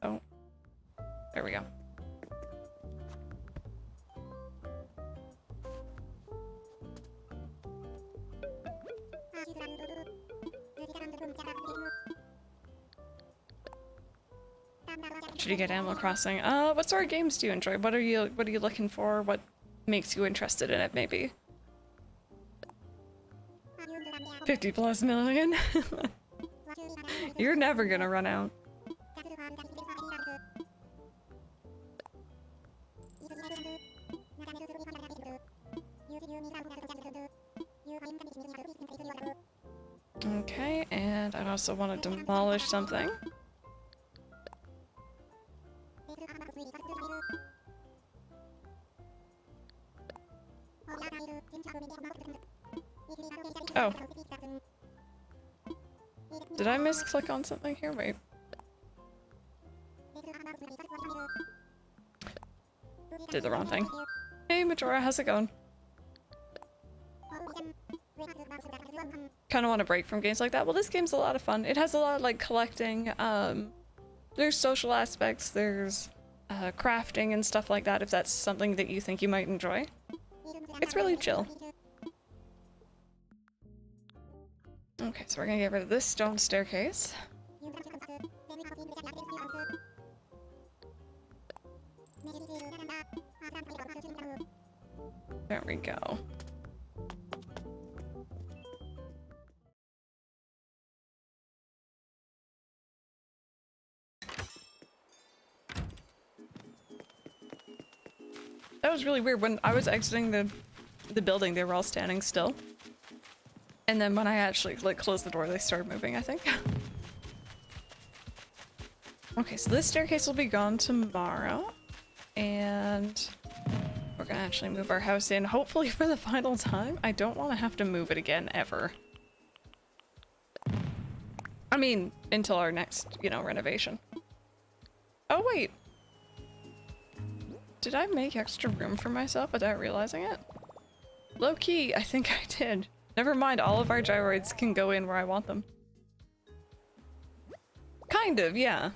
Oh, there we go. Should you get Animal Crossing? What sort of games do you enjoy? What are you looking for? What makes you interested in it, maybe? 50+ million? You're never gonna run out. Okay, and I also want to demolish something. Oh. Did I misclick on something here? Wait. Did the wrong thing. Hey, Majora, how's it going? Kind of want a break from games like that. Well, this game's a lot of fun. It has a lot of, like, collecting. There's social aspects, there's crafting and stuff like that, if that's something that you think you might enjoy. It's really chill. Okay, so we're gonna get rid of this stone staircase. There we go. That was really weird. When I was exiting the building, they were all standing still. And then when I actually like closed the door, they started moving, I think. Okay, so this staircase will be gone tomorrow. And we're gonna actually move our house in, hopefully for the final time. I don't want to have to move it again, ever. I mean, until our next, you know, renovation. Oh, wait. Did I make extra room for myself without realizing it? Low key, I think I did. Never mind, all of our gyroids can go in where I want them. Kind of, yeah.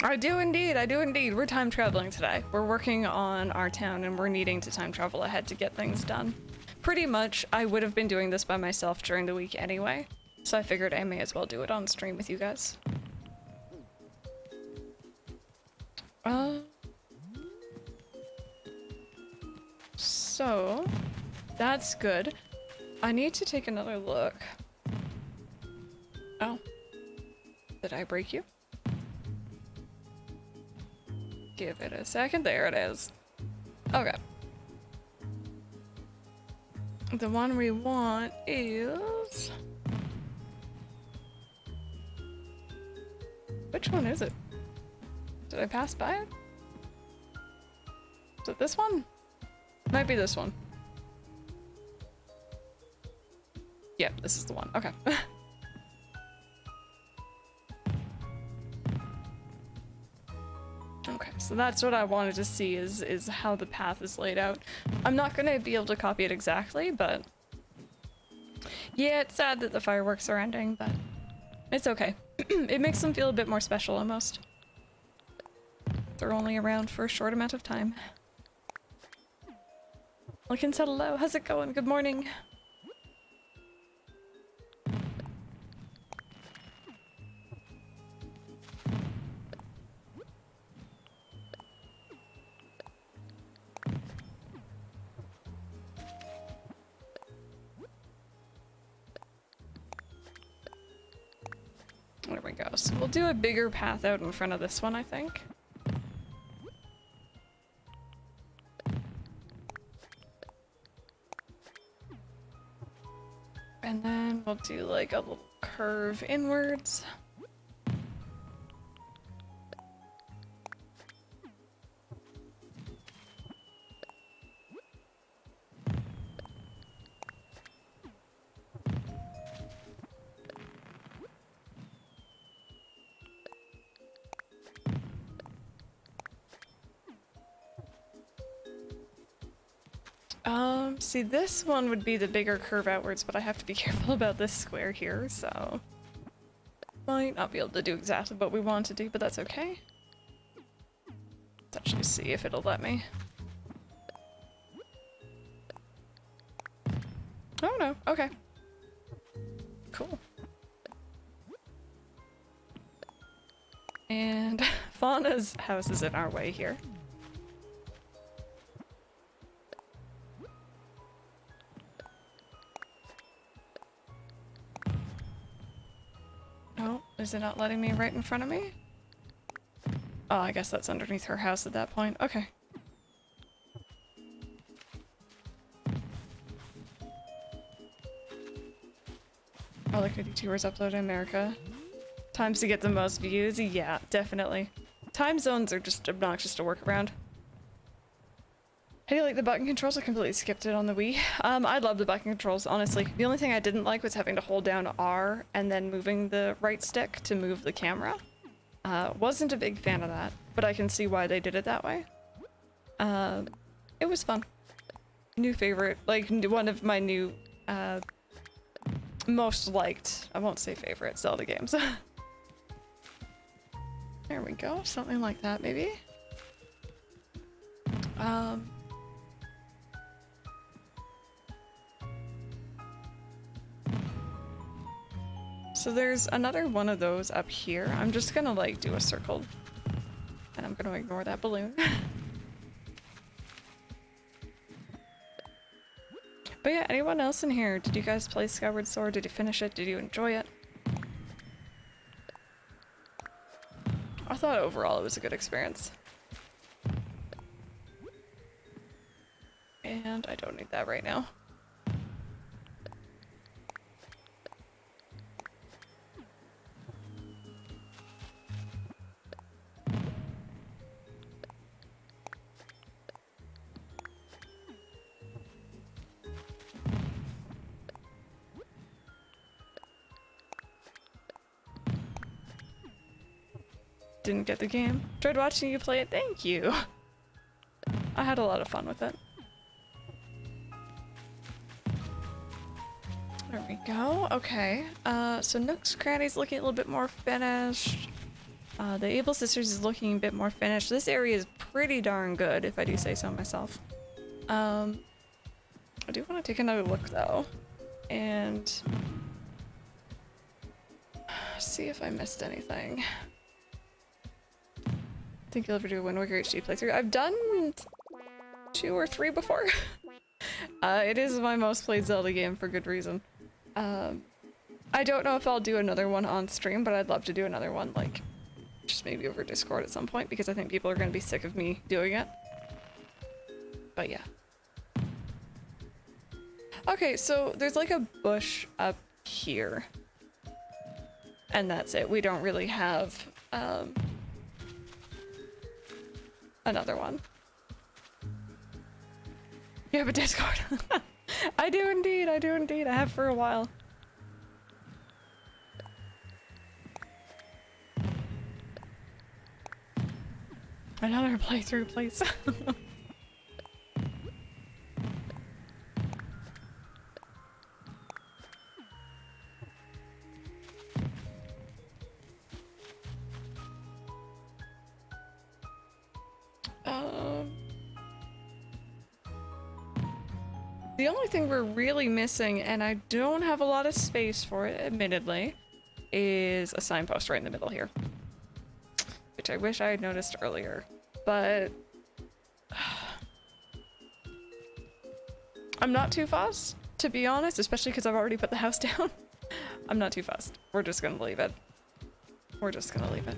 I do indeed, I do indeed. We're time traveling today. We're working on our town and we're needing to time travel ahead to get things done. Pretty much, I would have been doing this by myself during the week anyway, so I figured I may as well do it on stream with you guys. So, that's good. I need to take another look. Oh. Did I break you? Give it a second. There it is. Okay. The one we want is... Which one is it? Did I pass by it? Is it this one? Might be this one. Yep, this is the one. Okay. Okay, so that's what I wanted to see is how the path is laid out. I'm not gonna be able to copy it exactly, but yeah, it's sad that the fireworks are ending, but it's okay. It makes them feel a bit more special almost. They're only around for a short amount of time. Lincoln said hello. How's it going? Good morning. There we go. So we'll do a bigger path out in front of this one, I think. And then we'll do like a little curve inwards. See, this one would be the bigger curve outwards, but I have to be careful about this square here, so might not be able to do exactly what we want to do, but that's okay. Let's actually see if it'll let me. Oh no, okay. Cool. And Fauna's house is in our way here. Oh, is it not letting me right in front of me? Oh, I guess that's underneath her house at that point. Okay. All liquidity tours uploaded in America. Times to get the most views? Yeah, definitely. Time zones are just obnoxious to work around. How do you like the button controls? I completely skipped it on the Wii. I love the button controls, honestly. The only thing I didn't like was having to hold down R and then moving the right stick to move the camera. Wasn't a big fan of that, but I can see why they did it that way. It was fun. New favorite, like one of my new, most liked, I won't say favorite, Zelda games. There we go, something like that maybe. So there's another one of those up here. I'm just gonna like do a circle and I'm gonna ignore that balloon. But yeah, anyone else in here? Did you guys play Skyward Sword? Did you finish it? Did you enjoy it? I thought overall it was a good experience. And I don't need that right now. Didn't get the game. Tried watching you play it. Thank you. I had a lot of fun with it. There we go. Okay. So Nook's Cranny's looking a little bit more finished. The Able Sisters is looking a bit more finished. This area is pretty darn good, if I do say so myself. I do want to take another look though, and see if I missed anything. Think you'll ever do a Wind Waker HD playthrough? I've done 2 or 3 before. It is my most played Zelda game for good reason. I don't know if I'll do another one on stream, but I'd love to do another one, like, just maybe over Discord at some point, because I think people are going to be sick of me doing it. But yeah. Okay, so there's like a bush up here. And that's it. We don't really have, another one. You have a Discord? I do indeed, I do indeed. I have for a while. Another playthrough, please. The only thing we're really missing, and I don't have a lot of space for it, admittedly, is a signpost right in the middle here. Which I wish I had noticed earlier, but I'm not too fussed, to be honest, especially because I've already put the house down. I'm not too fussed. We're just gonna leave it. We're just gonna leave it.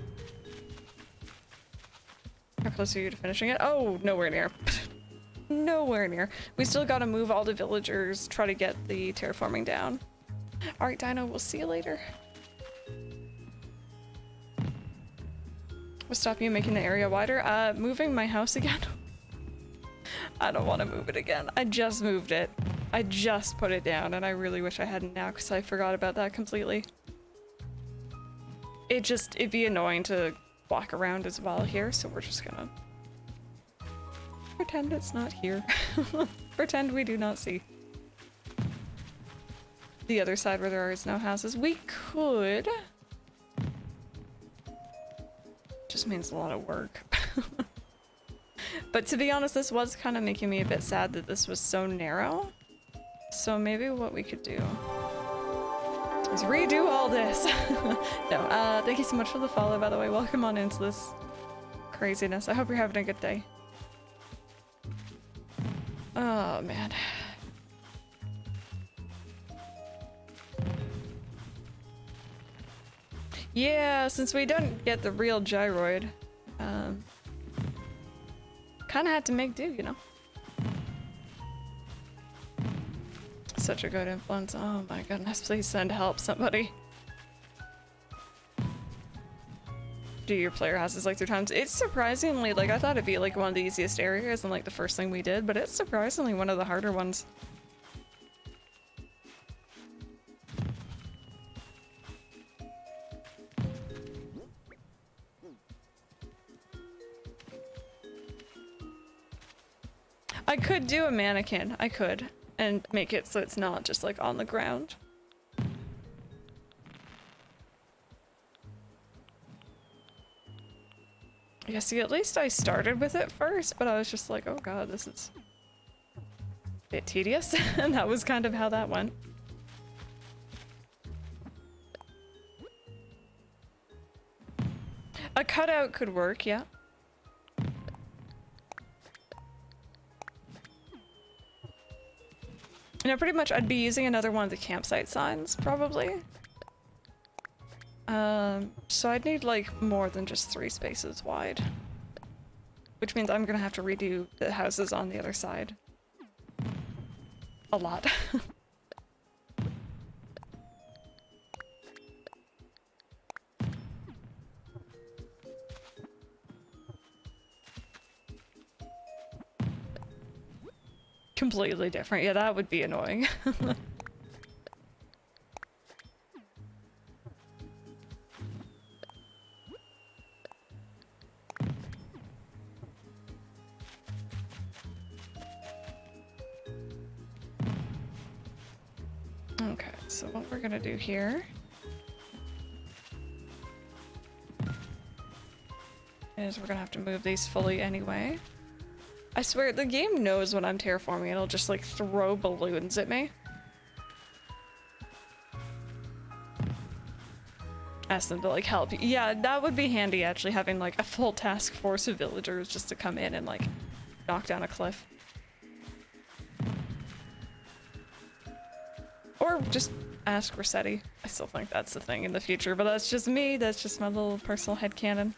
How close are you to finishing it? Oh, nowhere near. Nowhere near. We still gotta move all the villagers, try to get the terraforming down. Alright, Dino, we'll see you later. What's stopping you making the area wider? Moving my house again. I don't want to move it again. I just moved it. I just put it down, and I really wish I hadn't now, because I forgot about that completely. It'd be annoying to walk around as well here, so we're just gonna pretend it's not here. Pretend we do not see. The other side where there is no houses. We could. Just means a lot of work. But to be honest, this was kind of making me a bit sad that this was so narrow. So maybe what we could do is redo all this. No, thank you so much for the follow, by the way. Welcome on into this craziness. I hope you're having a good day. Oh, man. Yeah, since we don't get the real gyroid, kind of had to make do, you know? Such a good influence. Oh my goodness, please send help, somebody. Do your player houses like 3 times? It's surprisingly, like, I thought it'd be like one of the easiest areas and like the first thing we did, but it's surprisingly one of the harder ones. I could do a mannequin, I could, and make it so it's not just like on the ground. Yeah, see, at least I started with it first, but I was just like, oh god, this is a bit tedious, and that was kind of how that went. A cutout could work, yeah. You know, pretty much I'd be using another one of the campsite signs, probably. So I'd need like more than just 3 spaces wide. Which means I'm gonna have to redo the houses on the other side. A lot. Completely different. Yeah, that would be annoying. Okay, so what we're gonna do here is we're gonna have to move these fully anyway. I swear, the game knows when I'm terraforming, it'll just like throw balloons at me. Ask them to like help. Yeah, that would be handy actually, having like a full task force of villagers just to come in and like knock down a cliff. Or just ask Rossetti. I still think that's the thing in the future, but that's just me. That's just my little personal headcanon.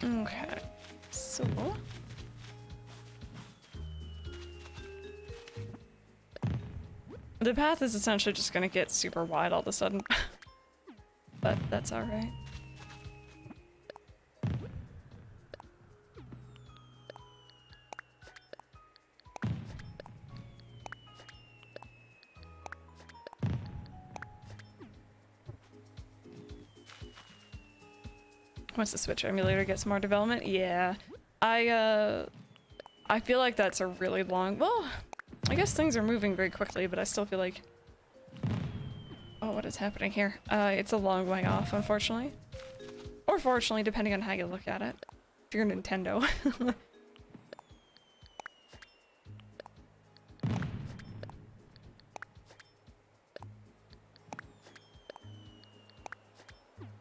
Okay, so the path is essentially just gonna get super wide all of a sudden, but that's all right. Once the Switch emulator gets more development, yeah. I feel like that's a really long, well, I guess things are moving very quickly, but I still feel like, oh, what is happening here? It's a long way off, unfortunately. Or fortunately, depending on how you look at it. If you're Nintendo.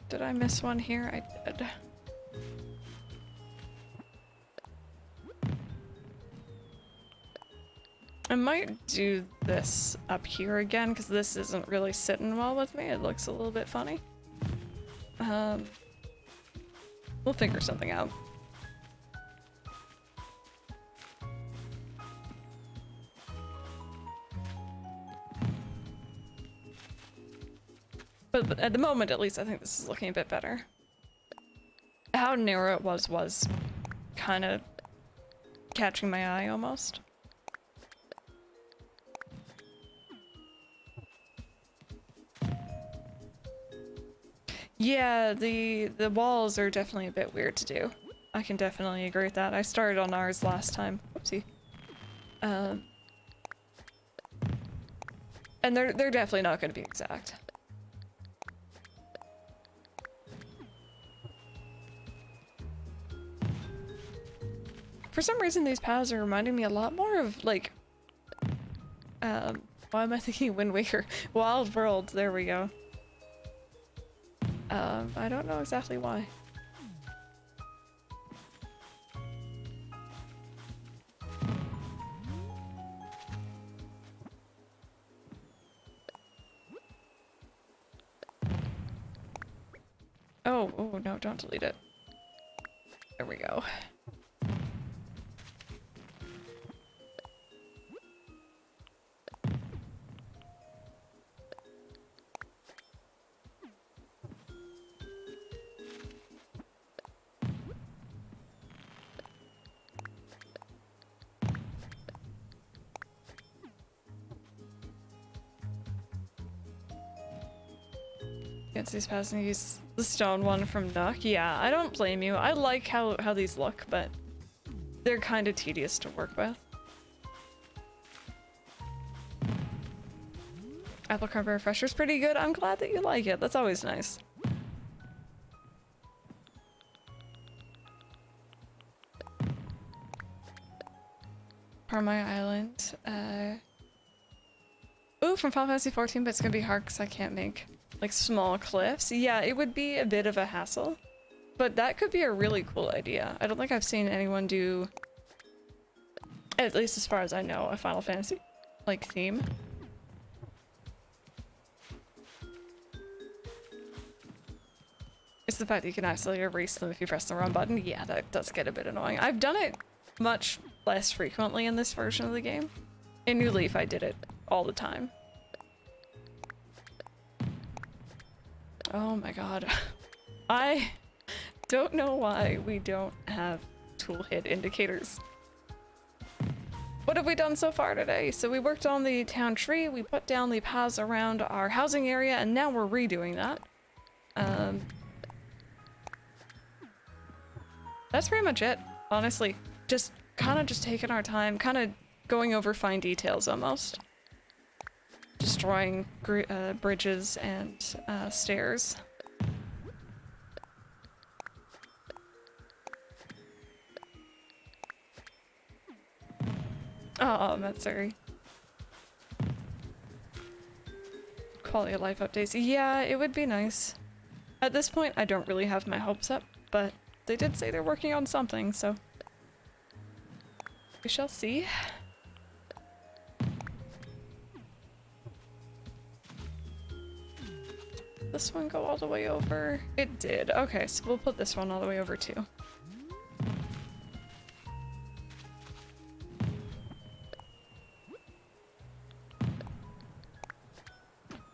Did I miss one here? I did. I might do this up here again because this isn't really sitting well with me. It looks a little bit funny. We'll figure something out. But at the moment, at least, I think this is looking a bit better. How narrow it was kind of catching my eye almost. Yeah, the walls are definitely a bit weird to do. I can definitely agree with that. I started on ours last time. Oopsie. And they're definitely not going to be exact. For some reason, these paths are reminding me a lot more of, like, why am I thinking Wind Waker? Wild World, there we go. I don't know exactly why. Oh no, don't delete it. There we go. These paths and use the stone one from Nook. Yeah, I don't blame you. I like how these look, but they're kind of tedious to work with. Apple Cranberry Refresher's pretty good. I'm glad that you like it. That's always nice. my island. Ooh, from Final Fantasy 14, but it's gonna be hard because I can't make like small cliffs. Yeah, it would be a bit of a hassle, but that could be a really cool idea. I don't think I've seen anyone do, at least as far as I know, a Final Fantasy like theme. It's the fact that you can actually erase them if you press the wrong button. Yeah, that does get a bit annoying. I've done it much less frequently in this version of the game. In New Leaf, I did it all the time. Oh my god. I don't know why we don't have tool hit indicators. What have we done so far today? So we worked on the town tree, we put down the paths around our housing area, and now we're redoing that. That's pretty much it, honestly. Just kind of just taking our time, kind of going over fine details almost. Destroying bridges and stairs. Oh, Matsuri. Quality of life updates. Yeah, it would be nice. At this point, I don't really have my hopes up, but they did say they're working on something, so we shall see. This one go all the way over? It did. Okay, so we'll put this one all the way over too.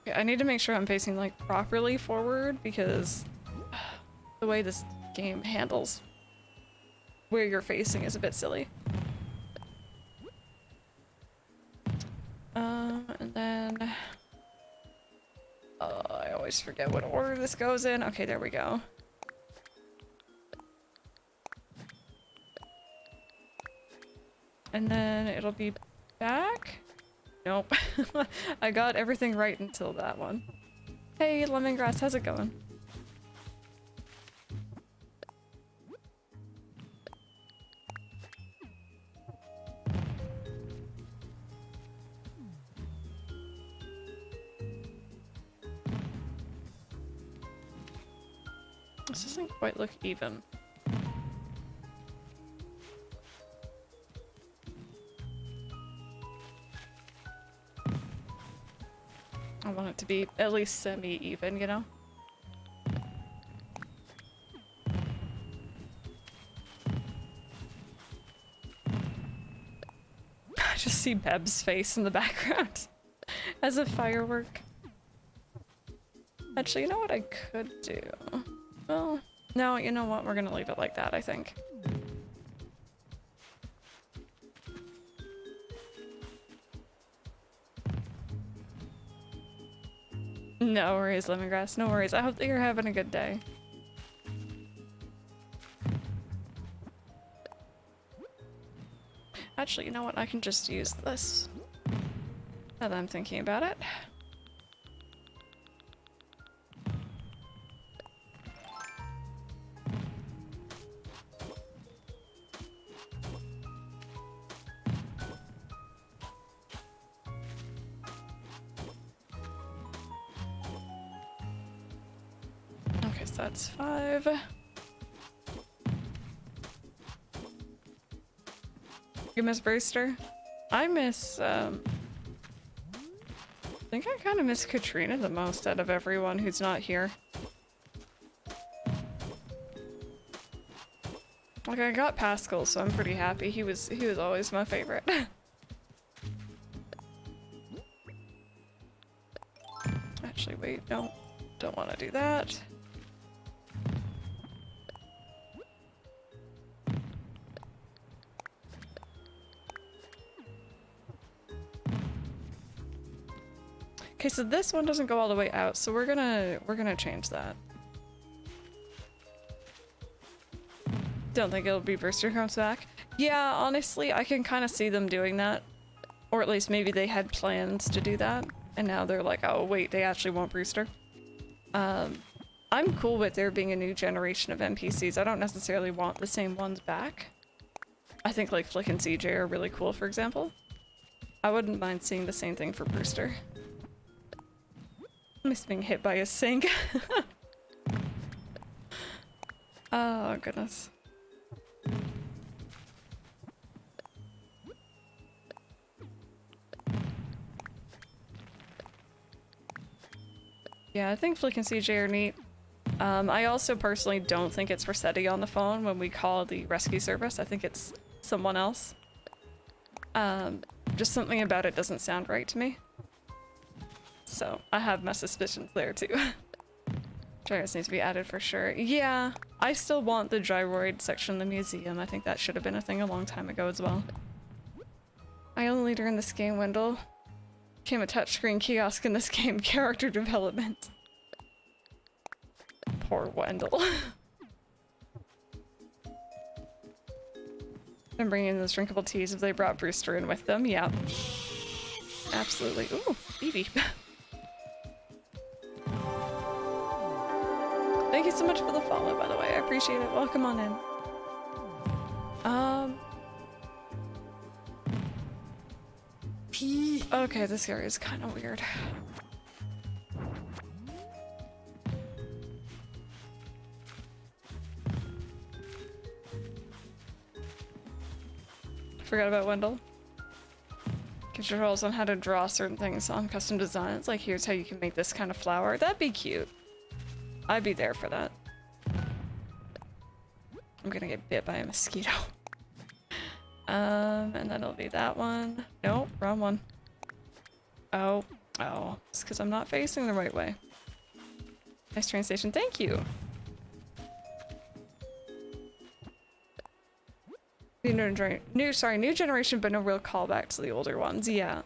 Okay, I need to make sure I'm facing like properly forward because the way this game handles where you're facing is a bit silly. And then I always forget what order this goes in. Okay, there we go. And then it'll be back. Nope. I got everything right until that one. Hey, lemongrass, how's it going? This doesn't quite look even. I want it to be at least semi-even, you know? I just see Beb's face in the background as a firework. Actually, you know what I could do? Well, no, you know what? We're gonna leave it like that, I think. No worries, lemongrass. No worries. I hope that you're having a good day. Actually, you know what? I can just use this. Now that I'm thinking about it. Okay, so that's 5. You miss Brewster? I miss, I think I kind of miss Katrina the most out of everyone who's not here. Like, I got Pascal, so I'm pretty happy. He was always my favorite. Actually, wait, no. Don't want to do that. Okay, so this one doesn't go all the way out, so we're gonna change that. Don't think it'll be Brewster comes back. Yeah, honestly, I can kind of see them doing that. Or at least maybe they had plans to do that, and now they're like, oh wait, they actually want Brewster. I'm cool with there being a new generation of NPCs. I don't necessarily want the same ones back. I think like Flick and CJ are really cool, for example. I wouldn't mind seeing the same thing for Brewster. Miss being hit by a sink. Oh, goodness. Yeah, I think Flick and CJ are neat. I also personally don't think it's Rossetti on the phone when we call the rescue service. I think it's someone else. Just something about it doesn't sound right to me. So, I have my suspicions there too. Gyros need to be added for sure. Yeah, I still want the gyroid section in the museum. I think that should have been a thing a long time ago as well. I only leader in this game, Wendell. Became a touchscreen kiosk in this game. Character development. Poor Wendell. I'm bringing in those drinkable teas if they brought Brewster in with them. Yeah. Absolutely. Ooh, Evie. Thank you so much for the follow, by the way. I appreciate it. Welcome on in. Okay, this area is kind of weird. Forgot about Wendell. Gives tutorials on how to draw certain things on custom designs. Like, here's how you can make this kind of flower. That'd be cute. I'd be there for that. I'm gonna get bit by a mosquito. And then it'll be that one. Nope, wrong one. Oh, it's because I'm not facing the right way. Nice train station, thank you. New generation, but no real callback to the older ones. Yeah.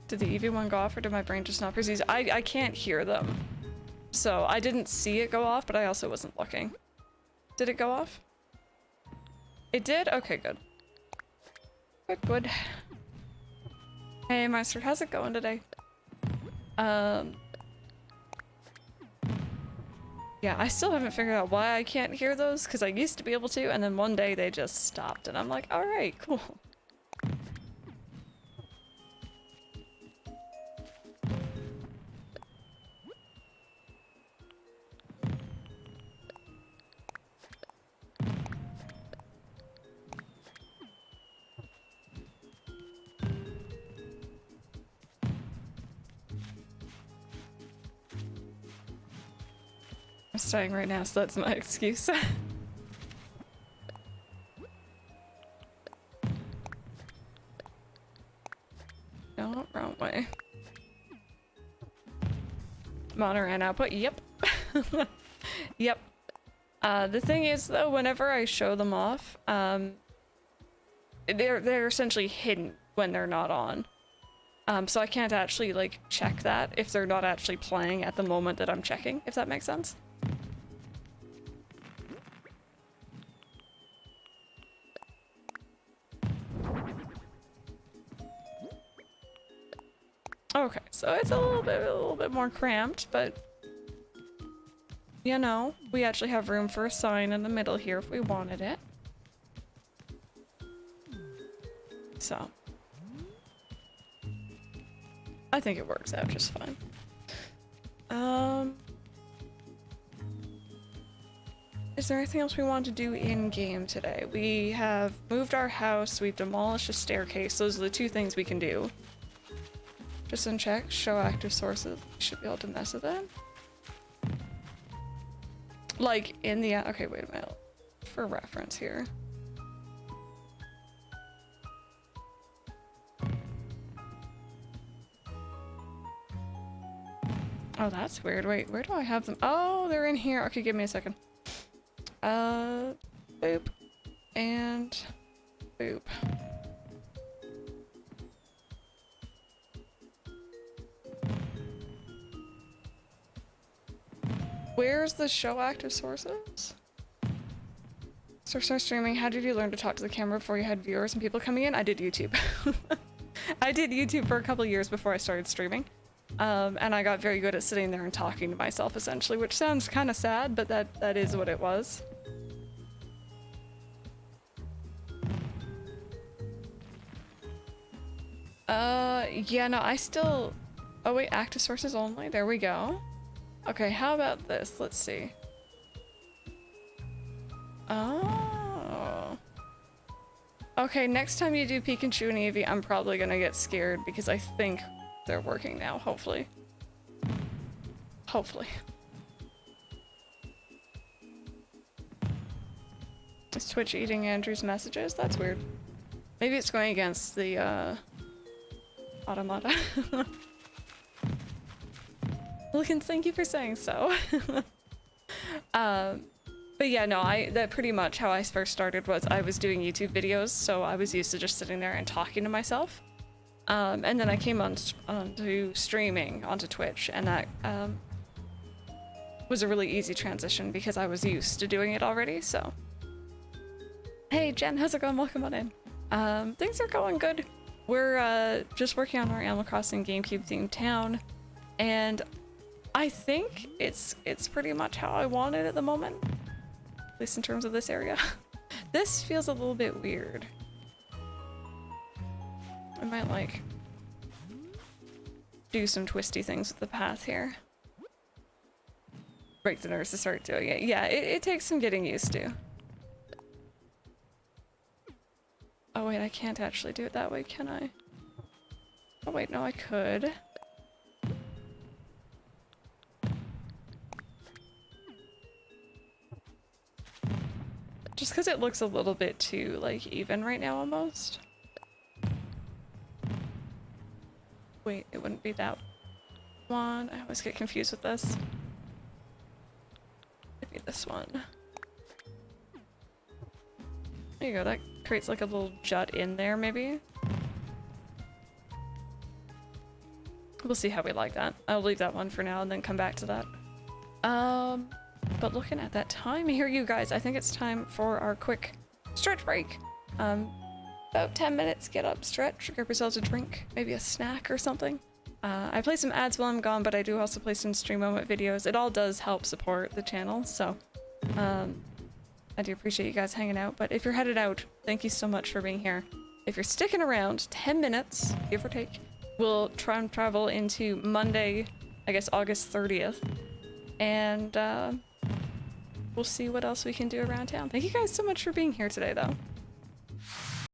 Did the Eevee one go off, or did my brain just not perceive? I can't hear them. So I didn't see it go off, but I also wasn't looking. Did it go off? It did? Okay, good. Good. Hey, Meister, how's it going today? Yeah, I still haven't figured out why I can't hear those, because I used to be able to, and then one day they just stopped, and I'm like, alright, cool. I'm studying right now, so that's my excuse. No, wrong way. Monitor and output, yep. Yep. The thing is, though, whenever I show them off, they're essentially hidden when they're not on. So I can't actually, like, check that if they're not actually playing at the moment that I'm checking, if that makes sense. Okay, so it's a little bit more cramped, but you know, we actually have room for a sign in the middle here if we wanted it. So I think it works out just fine. Is there anything else we want to do in game today? We have moved our house, we've demolished a staircase. Those are the two things we can do. Just uncheck, show active sources. Should be able to mess with it. Like in the, okay, wait a minute. For reference here. Oh, that's weird. Wait, where do I have them? Oh, they're in here. Okay, give me a second. Boop. And boop. Where's the show active sources? Start streaming. How did you learn to talk to the camera before you had viewers and people coming in? I did YouTube. I did YouTube for a couple years before I started streaming. And I got very good at sitting there and talking to myself essentially, which sounds kind of sad, but that is what it was. Yeah, no, I still... Oh wait, active sources only? There we go. Okay, how about this? Let's see. Oh. Okay, next time you do Pikachu and Eevee, I'm probably gonna get scared because I think they're working now, hopefully. Hopefully. Is Twitch eating Andrew's messages? That's weird. Maybe it's going against the, automata. Look, thank you for saying so. But yeah, no, that pretty much how I first started was I was doing YouTube videos, so I was used to just sitting there and talking to myself. And then I came onto streaming onto Twitch, and that was a really easy transition because I was used to doing it already, so. Hey Jen, how's it going? Welcome on in. Things are going good. We're just working on our Animal Crossing GameCube themed town, and I think it's pretty much how I want it at the moment, at least in terms of this area. This feels a little bit weird. I might like do some twisty things with the path here. Break the nerves to start doing it. Yeah, it takes some getting used to. Oh wait, I can't actually do it that way, can I? Oh wait, no, I could. Just because it looks a little bit too, like, even right now, almost. Wait, it wouldn't be that one. I always get confused with this. Maybe this one. There you go, that creates like a little jut in there, maybe. We'll see how we like that. I'll leave that one for now and then come back to that. But looking at that time here, you guys, I think it's time for our quick stretch break. About 10 minutes, get up, stretch, grab yourselves a drink, maybe a snack or something. I play some ads while I'm gone, but I do also play some stream moment videos. It all does help support the channel, so I do appreciate you guys hanging out. But if you're headed out, thank you so much for being here. If you're sticking around, 10 minutes, give or take, we'll try and travel into Monday, I guess August 30th, and we'll see what else we can do around town. Thank you guys so much for being here today, though.